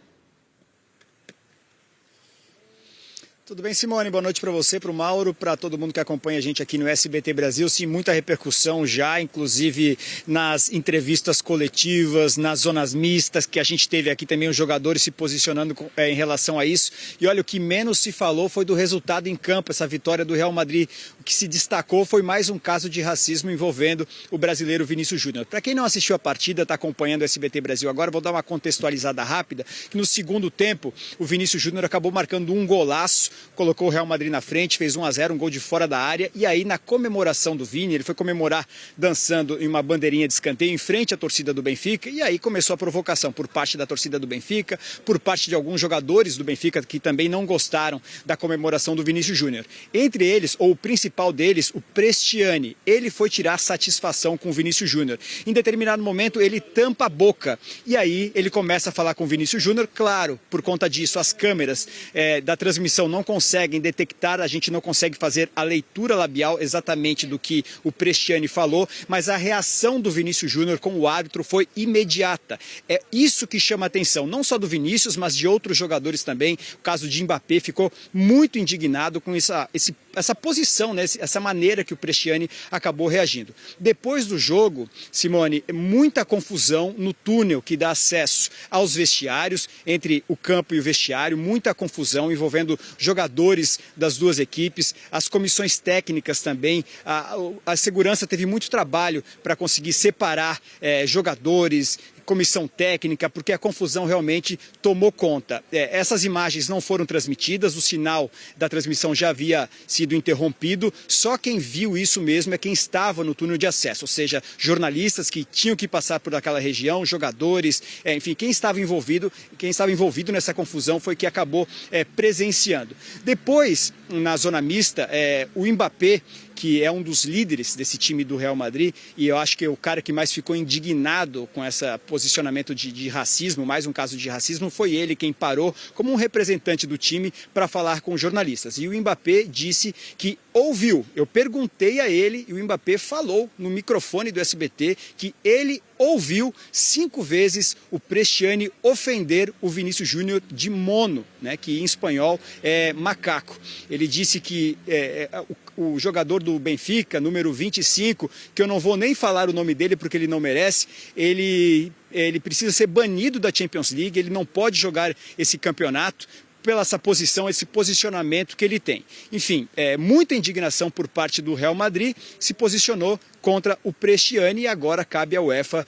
Tudo bem, Simone? Boa noite para você, para o Mauro, para todo mundo que acompanha a gente aqui no SBT Brasil. Sim, muita repercussão já, inclusive nas entrevistas coletivas, nas zonas mistas, que a gente teve aqui também os jogadores se posicionando em relação a isso. E olha, o que menos se falou foi do resultado em campo, essa vitória do Real Madrid. O que se destacou foi mais um caso de racismo envolvendo o brasileiro Vinícius Júnior. Para quem não assistiu a partida, está acompanhando o SBT Brasil agora, vou dar uma contextualizada rápida, que no segundo tempo o Vinícius Júnior acabou marcando um golaço, colocou o Real Madrid na frente, fez 1-0, um gol de fora da área, e aí na comemoração do Vini, ele foi comemorar dançando em uma bandeirinha de escanteio em frente à torcida do Benfica, e aí começou a provocação por parte da torcida do Benfica, por parte de alguns jogadores do Benfica que também não gostaram da comemoração do Vinícius Júnior. Entre eles, ou o principal deles, o Prestiani, ele foi tirar satisfação com o Vinícius Júnior. Em determinado momento, ele tampa a boca, e aí ele começa a falar com o Vinícius Júnior. Claro, por conta disso, as câmeras da transmissão não conseguem detectar, a gente não consegue fazer a leitura labial exatamente do que o Prestiani falou, mas a reação do Vinícius Júnior com o árbitro foi imediata. É isso que chama a atenção, não só do Vinícius, mas de outros jogadores também. O caso de Mbappé ficou muito indignado com essa posição, né? Essa maneira que o Prestiani acabou reagindo. Depois do jogo, Simone, muita confusão no túnel que dá acesso aos vestiários, entre o campo e o vestiário, muita confusão envolvendo jogadores das duas equipes, as comissões técnicas também. A segurança teve muito trabalho para conseguir separar jogadores, comissão técnica, porque a confusão realmente tomou conta. Essas imagens não foram transmitidas, o sinal da transmissão já havia sido interrompido, só quem viu isso mesmo é quem estava no túnel de acesso, ou seja, jornalistas que tinham que passar por aquela região, jogadores, enfim, quem estava envolvido nessa confusão foi que acabou presenciando. Depois, na zona mista, o Mbappé, que é um dos líderes desse time do Real Madrid, e eu acho que o cara que mais ficou indignado com esse posicionamento de racismo, mais um caso de racismo, foi ele quem parou como um representante do time para falar com jornalistas. E o Mbappé disse que ouviu, eu perguntei a ele e o Mbappé falou no microfone do SBT que ele ouviu 5 vezes o Bresciani ofender o Vinícius Júnior de mono, né, que em espanhol é macaco. Ele disse que o jogador do Benfica, número 25, que eu não vou nem falar o nome dele porque ele não merece, ele precisa ser banido da Champions League, ele não pode jogar esse campeonato pela essa posição, esse posicionamento que ele tem. Enfim, muita indignação por parte do Real Madrid, se posicionou contra o Bresciani e agora cabe à UEFA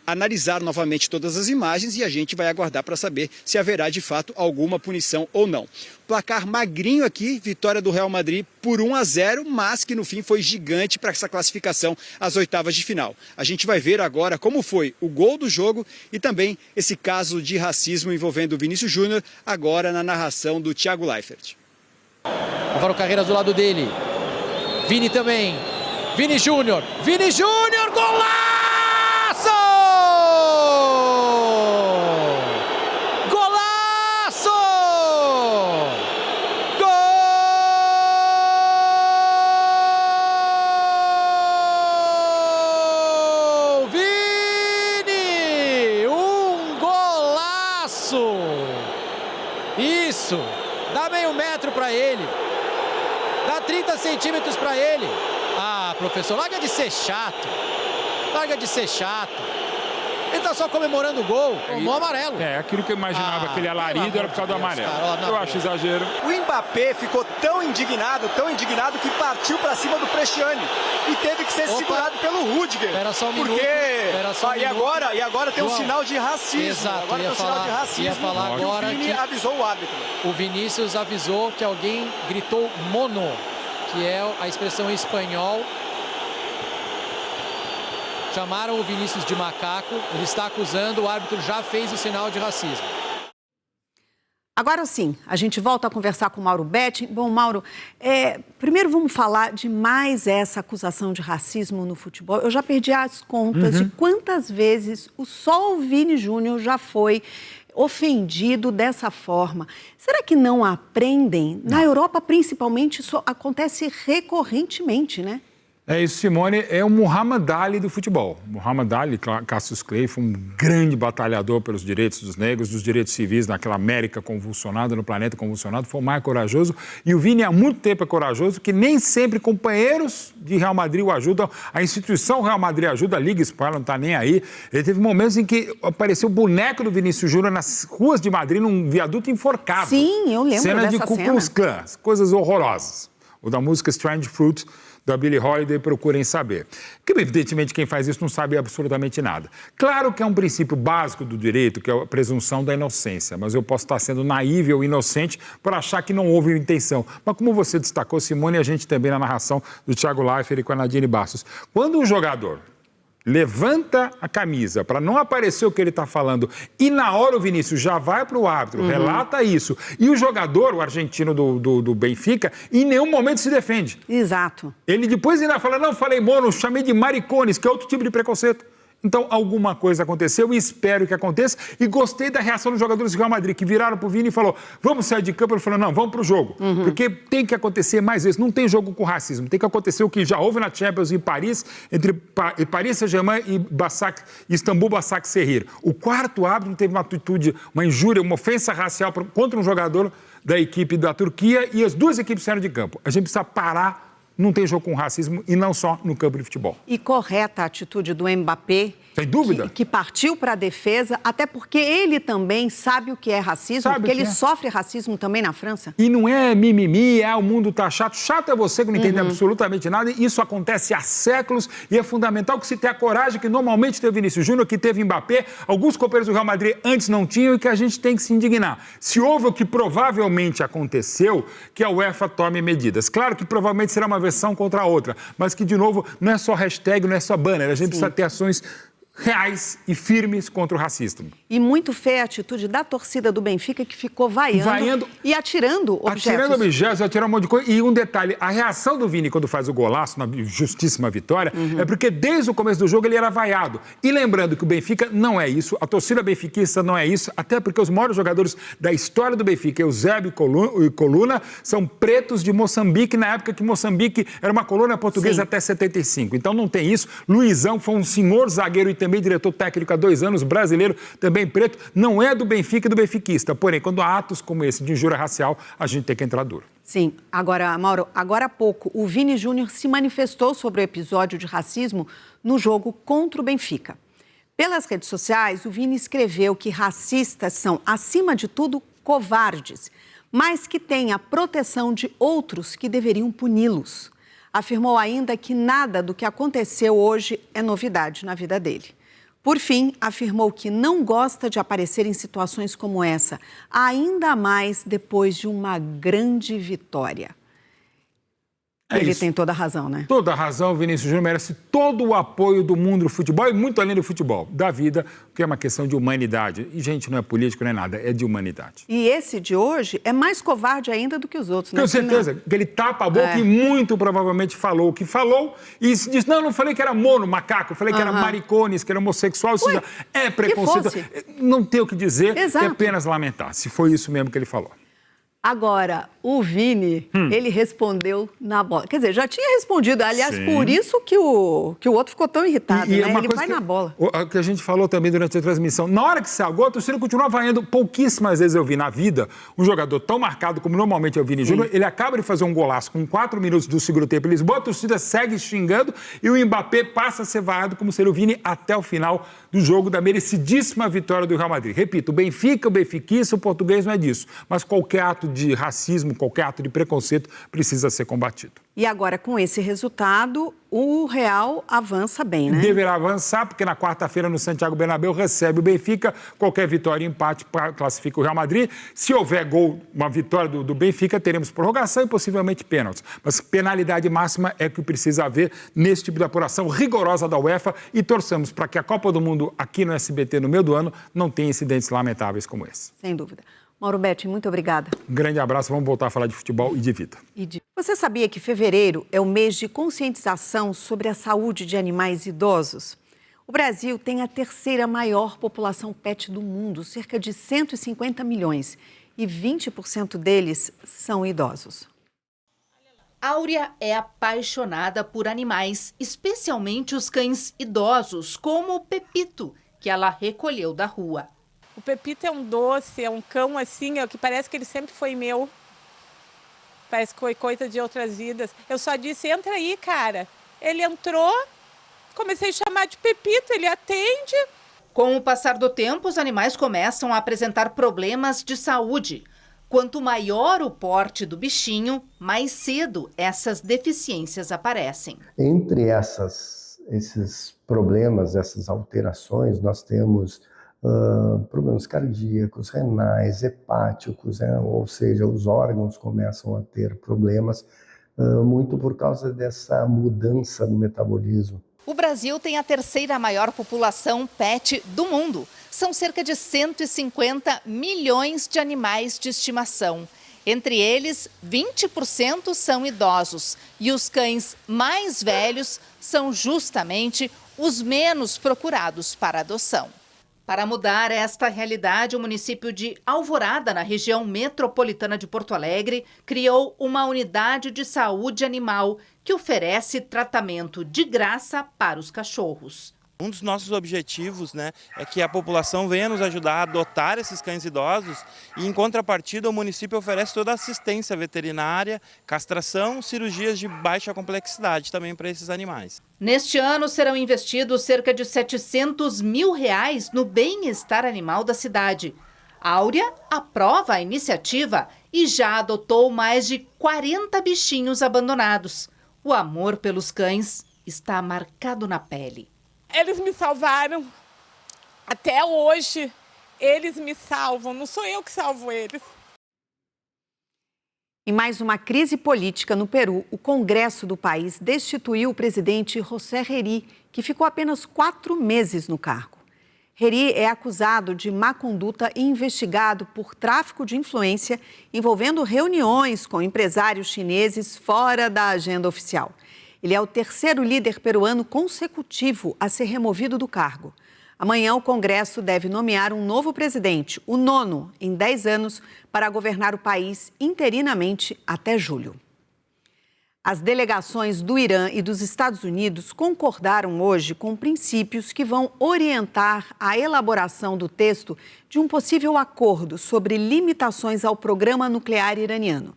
analisar novamente todas as imagens e a gente vai aguardar para saber se haverá de fato alguma punição ou não. Placar magrinho aqui, vitória do Real Madrid por 1-0, mas que no fim foi gigante para essa classificação às oitavas de final. A gente vai ver agora como foi o gol do jogo e também esse caso de racismo envolvendo o Vinícius Júnior, agora na narração do Thiago Leifert. Álvaro Carreiras do lado dele, Vini também, Vini Júnior, golaço! Golaço! Gol! Vini! Golaço! Isso! Dá meio metro para ele. Dá 30 centímetros para ele. Ah, professor, larga de ser chato. Larga de ser chato. Ele tá só comemorando o gol. Tomou amarelo. Aquilo que eu imaginava que ele alarido era por causa do amarelo. Cara, eu acho exagero. O Mbappé ficou tão indignado que partiu para cima do Bresciani e teve que ser segurado pelo Rudiger. Espera só um minuto. E agora tem um sinal de racismo. Exato, agora tem um sinal de racismo. Ia falar agora o Vini avisou o árbitro. O Vinícius avisou que alguém gritou mono, que é a expressão em espanhol. Chamaram o Vinícius de macaco, ele está acusando, o árbitro já fez o sinal de racismo. Agora sim, a gente volta a conversar com o Mauro Betti. Bom, Mauro, primeiro vamos falar de mais essa acusação de racismo no futebol. Eu já perdi as contas de quantas vezes só o Vini Júnior já foi ofendido dessa forma. Será que não aprendem? Na Europa, principalmente, isso acontece recorrentemente, né? É isso, Simone, é o Muhammad Ali do futebol. Muhammad Ali, Cassius Clay, foi um grande batalhador pelos direitos dos negros, dos direitos civis naquela América convulsionada, no planeta convulsionado, foi o mais corajoso. E o Vini há muito tempo é corajoso, que nem sempre companheiros de Real Madrid o ajudam, a instituição Real Madrid ajuda, a Liga Espanhola não está nem aí. Ele teve momentos em que apareceu o boneco do Vinícius Júnior nas ruas de Madrid, num viaduto enforcado. Sim, eu lembro cena dessa de Ku Klux Klan, coisas horrorosas. O da música Strange Fruit, da Billie Holiday, procurem saber. Que, evidentemente, quem faz isso não sabe absolutamente nada. Claro que é um princípio básico do direito, que é a presunção da inocência, mas eu posso estar sendo naíve ou inocente por achar que não houve intenção. Mas como você destacou, Simone, e a gente também na narração do Thiago Leifert e com a Nadine Bastos, quando um jogador levanta a camisa para não aparecer o que ele está falando e na hora o Vinícius já vai para o árbitro, relata isso, e o jogador, o argentino do Benfica, em nenhum momento se defende. Exato. Ele depois ainda fala, não, falei mono, chamei de maricones, que é outro tipo de preconceito. Então, alguma coisa aconteceu e espero que aconteça. E gostei da reação dos jogadores do Real Madrid, que viraram pro Vini e falou, vamos sair de campo. Ele falou, não, vamos pro jogo. Porque tem que acontecer mais vezes. Não tem jogo com racismo. Tem que acontecer o que já houve na Champions em Paris, entre Paris Saint-Germain e Istambul Basaksehir. O quarto árbitro teve uma atitude, uma injúria, uma ofensa racial contra um jogador da equipe da Turquia e as duas equipes saíram de campo. A gente precisa parar. Não tem jogo com racismo e não só no campo de futebol. E correta a atitude do Mbappé. Sem dúvida. Que partiu para a defesa, até porque ele também sabe o que é racismo, porque ele sofre racismo também na França. E não é mimimi, o mundo tá chato. Chato é você que não entende absolutamente nada. E isso acontece há séculos e é fundamental que se tenha a coragem que normalmente teve Vinícius Júnior, que teve Mbappé, alguns companheiros do Real Madrid antes não tinham e que a gente tem que se indignar. Se houve o que provavelmente aconteceu, que a UEFA tome medidas. Claro que provavelmente será uma versão contra a outra, mas que, de novo, não é só hashtag, não é só banner. A gente precisa ter ações reais e firmes contra o racismo. E muito feia a atitude da torcida do Benfica, que ficou vaiando e atirando objetos. Atirando objetos, atirando um monte de coisa. E um detalhe, a reação do Vini quando faz o golaço, na justíssima vitória, é porque desde o começo do jogo ele era vaiado. E lembrando que o Benfica não é isso, a torcida benfiquista não é isso, até porque os maiores jogadores da história do Benfica, Eusébio e Coluna, são pretos de Moçambique, na época que Moçambique era uma colônia portuguesa até 75. Então não tem isso. Luizão foi um senhor zagueiro e também diretor técnico há 2 anos, brasileiro, também preto, não é do Benfica e do benfiquista. Porém, quando há atos como esse de injúria racial, a gente tem que entrar duro. Sim. Agora, Mauro, agora há pouco, o Vini Júnior se manifestou sobre o episódio de racismo no jogo contra o Benfica. Pelas redes sociais, o Vini escreveu que racistas são, acima de tudo, covardes, mas que têm a proteção de outros que deveriam puni-los. Afirmou ainda que nada do que aconteceu hoje é novidade na vida dele. Por fim, afirmou que não gosta de aparecer em situações como essa, ainda mais depois de uma grande vitória. Ele tem toda a razão, né? Toda a razão, Vinícius Júnior merece todo o apoio do mundo do futebol e muito além do futebol, da vida, que é uma questão de humanidade. E, gente, não é político, não é nada, é de humanidade. E esse de hoje é mais covarde ainda do que os outros, né? Com certeza, que ele tapa a boca e muito provavelmente falou o que falou e se diz, não falei que era mono, macaco, eu falei que era maricones, que era homossexual, isso já é preconceito. Não tem o que dizer, é apenas lamentar, se foi isso mesmo que ele falou. Agora, o Vini, ele respondeu na bola. Quer dizer, já tinha respondido. Aliás, por isso que o outro ficou tão irritado, né? Ele vai na bola. O que a gente falou também durante a transmissão. Na hora que saiu o gol, a torcida continua vaiando. Pouquíssimas vezes eu vi na vida um jogador tão marcado como normalmente é o Vini Júnior. Ele acaba de fazer um golaço com 4 minutos do segundo tempo em Lisboa. A torcida segue xingando e o Mbappé passa a ser vaiado como seria o Vini até o final do jogo da merecidíssima vitória do Real Madrid. Repito, o Benfica, o benfiquista, o português não é disso. Mas qualquer ato de racismo, qualquer ato de preconceito precisa ser combatido. E agora, com esse resultado, o Real avança bem, né? Deverá avançar, porque na quarta-feira no Santiago Bernabéu recebe o Benfica. Qualquer vitória e empate classifica o Real Madrid. Se houver gol, uma vitória do Benfica, teremos prorrogação e possivelmente pênaltis. Mas penalidade máxima é o que precisa haver nesse tipo de apuração rigorosa da UEFA e torçamos para que a Copa do Mundo aqui no SBT no meio do ano não tenha incidentes lamentáveis como esse. Sem dúvida. Mauro Betti, muito obrigada. Um grande abraço, vamos voltar a falar de futebol e de vida. Você sabia que fevereiro é o mês de conscientização sobre a saúde de animais idosos? O Brasil tem a 3ª maior população pet do mundo, cerca de 150 milhões, e 20% deles são idosos. Áurea é apaixonada por animais, especialmente os cães idosos, como o Pepito, que ela recolheu da rua. O Pepito é um doce, é um cão assim, que parece que ele sempre foi meu. Parece que foi coisa de outras vidas. Eu só disse, entra aí, cara. Ele entrou, comecei a chamar de Pepito, ele atende. Com o passar do tempo, os animais começam a apresentar problemas de saúde. Quanto maior o porte do bichinho, mais cedo essas deficiências aparecem. Entre esses problemas, essas alterações, nós temos problemas cardíacos, renais, hepáticos, ou seja, os órgãos começam a ter problemas muito por causa dessa mudança no metabolismo. O Brasil tem a 3ª maior população pet do mundo. São cerca de 150 milhões de animais de estimação. Entre eles, 20% são idosos e os cães mais velhos são justamente os menos procurados para adoção. Para mudar esta realidade, o município de Alvorada, na região metropolitana de Porto Alegre, criou uma unidade de saúde animal que oferece tratamento de graça para os cachorros. Um dos nossos objetivos, é que a população venha nos ajudar a adotar esses cães idosos e, em contrapartida, o município oferece toda a assistência veterinária, castração, cirurgias de baixa complexidade também para esses animais. Neste ano serão investidos cerca de R$700 mil no bem-estar animal da cidade. Áurea aprova a iniciativa e já adotou mais de 40 bichinhos abandonados. O amor pelos cães está marcado na pele. Eles me salvaram. Até hoje, eles me salvam. Não sou eu que salvo eles. Em mais uma crise política no Peru, o Congresso do país destituiu o presidente José Herrí, que ficou apenas 4 meses no cargo. Herrí é acusado de má conduta e investigado por tráfico de influência envolvendo reuniões com empresários chineses fora da agenda oficial. Ele é o 3º líder peruano consecutivo a ser removido do cargo. Amanhã, o Congresso deve nomear um novo presidente, o 9º em 10 anos, para governar o país interinamente até julho. As delegações do Irã e dos Estados Unidos concordaram hoje com princípios que vão orientar a elaboração do texto de um possível acordo sobre limitações ao programa nuclear iraniano.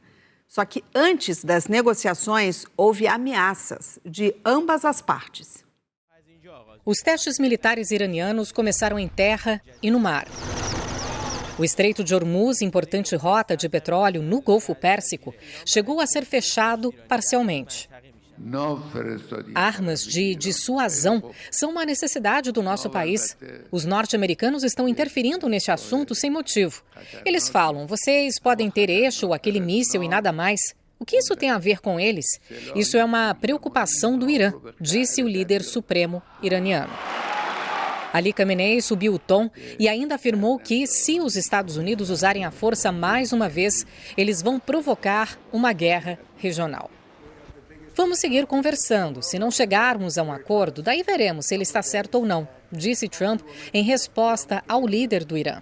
Só que antes das negociações, houve ameaças de ambas as partes. Os testes militares iranianos começaram em terra e no mar. O Estreito de Hormuz, importante rota de petróleo no Golfo Pérsico, chegou a ser fechado parcialmente. Armas de dissuasão são uma necessidade do nosso país. Os norte-americanos estão interferindo neste assunto sem motivo. Eles falam, vocês podem ter este ou aquele míssil e nada mais. O que isso tem a ver com eles? Isso é uma preocupação do Irã, disse o líder supremo iraniano. Ali Khamenei subiu o tom e ainda afirmou que, se os Estados Unidos usarem a força mais uma vez, eles vão provocar uma guerra regional. Vamos seguir conversando. Se não chegarmos a um acordo, daí veremos se ele está certo ou não, disse Trump em resposta ao líder do Irã.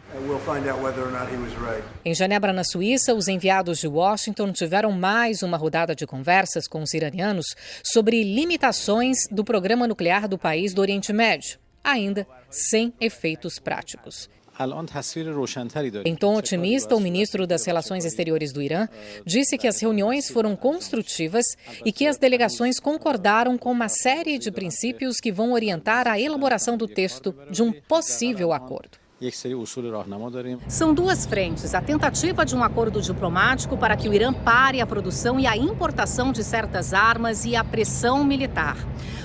Em Genebra, na Suíça, os enviados de Washington tiveram mais uma rodada de conversas com os iranianos sobre limitações do programa nuclear do país do Oriente Médio, ainda sem efeitos práticos. Em tom otimista, o ministro das Relações Exteriores do Irã disse que as reuniões foram construtivas e que as delegações concordaram com uma série de princípios que vão orientar a elaboração do texto de um possível acordo. São duas frentes: a tentativa de um acordo diplomático para que o Irã pare a produção e a importação de certas armas e a pressão militar.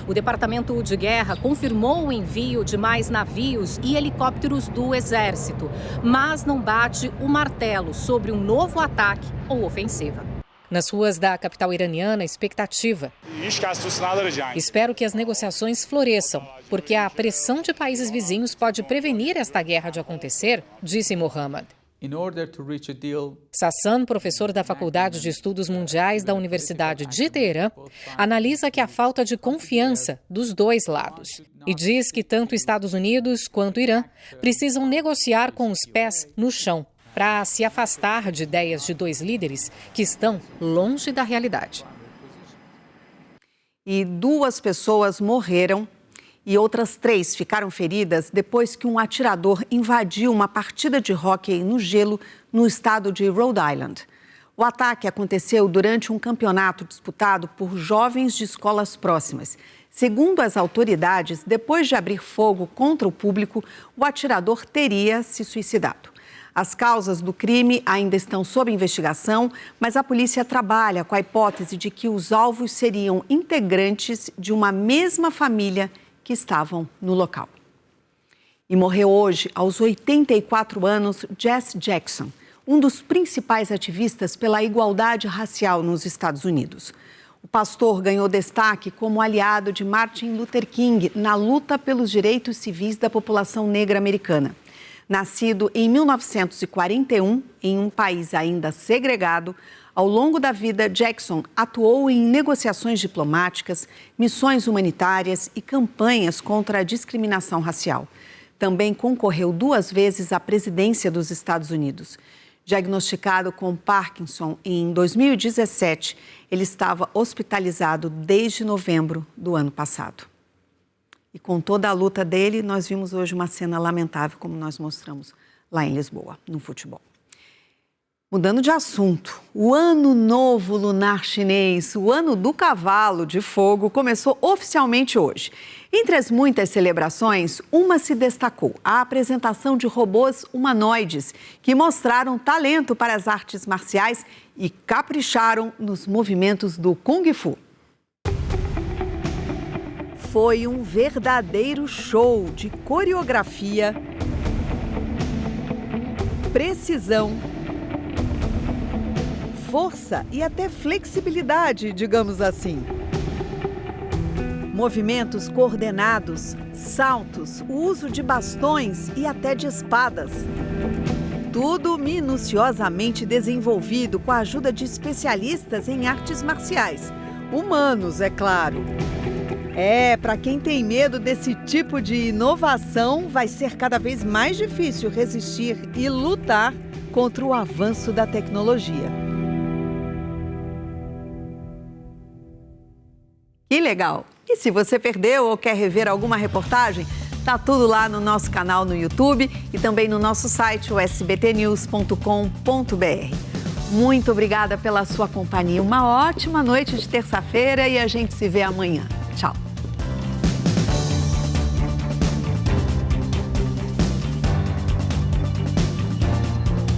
O Departamento de Guerra confirmou o envio de mais navios e helicópteros do Exército, mas não bate o martelo sobre um novo ataque ou ofensiva. Nas ruas da capital iraniana, expectativa. Espero que as negociações floresçam, porque a pressão de países vizinhos pode prevenir esta guerra de acontecer, disse Mohammad. Sassan, professor da Faculdade de Estudos Mundiais da Universidade de Teherã, analisa que há falta de confiança dos dois lados e diz que tanto Estados Unidos quanto Irã precisam negociar com os pés no chão para se afastar de ideias de dois líderes que estão longe da realidade. E 2 pessoas morreram e outras 3 ficaram feridas depois que um atirador invadiu uma partida de hóquei no gelo no estado de Rhode Island. O ataque aconteceu durante um campeonato disputado por jovens de escolas próximas. Segundo as autoridades, depois de abrir fogo contra o público, o atirador teria se suicidado. As causas do crime ainda estão sob investigação, mas a polícia trabalha com a hipótese de que os alvos seriam integrantes de uma mesma família que estavam no local. E morreu hoje, aos 84 anos, Jesse Jackson, um dos principais ativistas pela igualdade racial nos Estados Unidos. O pastor ganhou destaque como aliado de Martin Luther King na luta pelos direitos civis da população negra americana. Nascido em 1941, em um país ainda segregado, ao longo da vida, Jackson atuou em negociações diplomáticas, missões humanitárias e campanhas contra a discriminação racial. Também concorreu 2 vezes à presidência dos Estados Unidos. Diagnosticado com Parkinson em 2017, ele estava hospitalizado desde novembro do ano passado. E com toda a luta dele, nós vimos hoje uma cena lamentável, como nós mostramos lá em Lisboa, no futebol. Mudando de assunto, o Ano Novo Lunar Chinês, o Ano do Cavalo de Fogo, começou oficialmente hoje. Entre as muitas celebrações, uma se destacou: a apresentação de robôs humanoides, que mostraram talento para as artes marciais e capricharam nos movimentos do Kung Fu. Foi um verdadeiro show de coreografia, precisão, força e até flexibilidade, digamos assim. Movimentos coordenados, saltos, o uso de bastões e até de espadas. Tudo minuciosamente desenvolvido com a ajuda de especialistas em artes marciais. Humanos, é claro. Para quem tem medo desse tipo de inovação, vai ser cada vez mais difícil resistir e lutar contra o avanço da tecnologia. Que legal! E se você perdeu ou quer rever alguma reportagem, tá tudo lá no nosso canal no YouTube e também no nosso site, o sbtnews.com.br. Muito obrigada pela sua companhia. Uma ótima noite de terça-feira e a gente se vê amanhã. Tchau!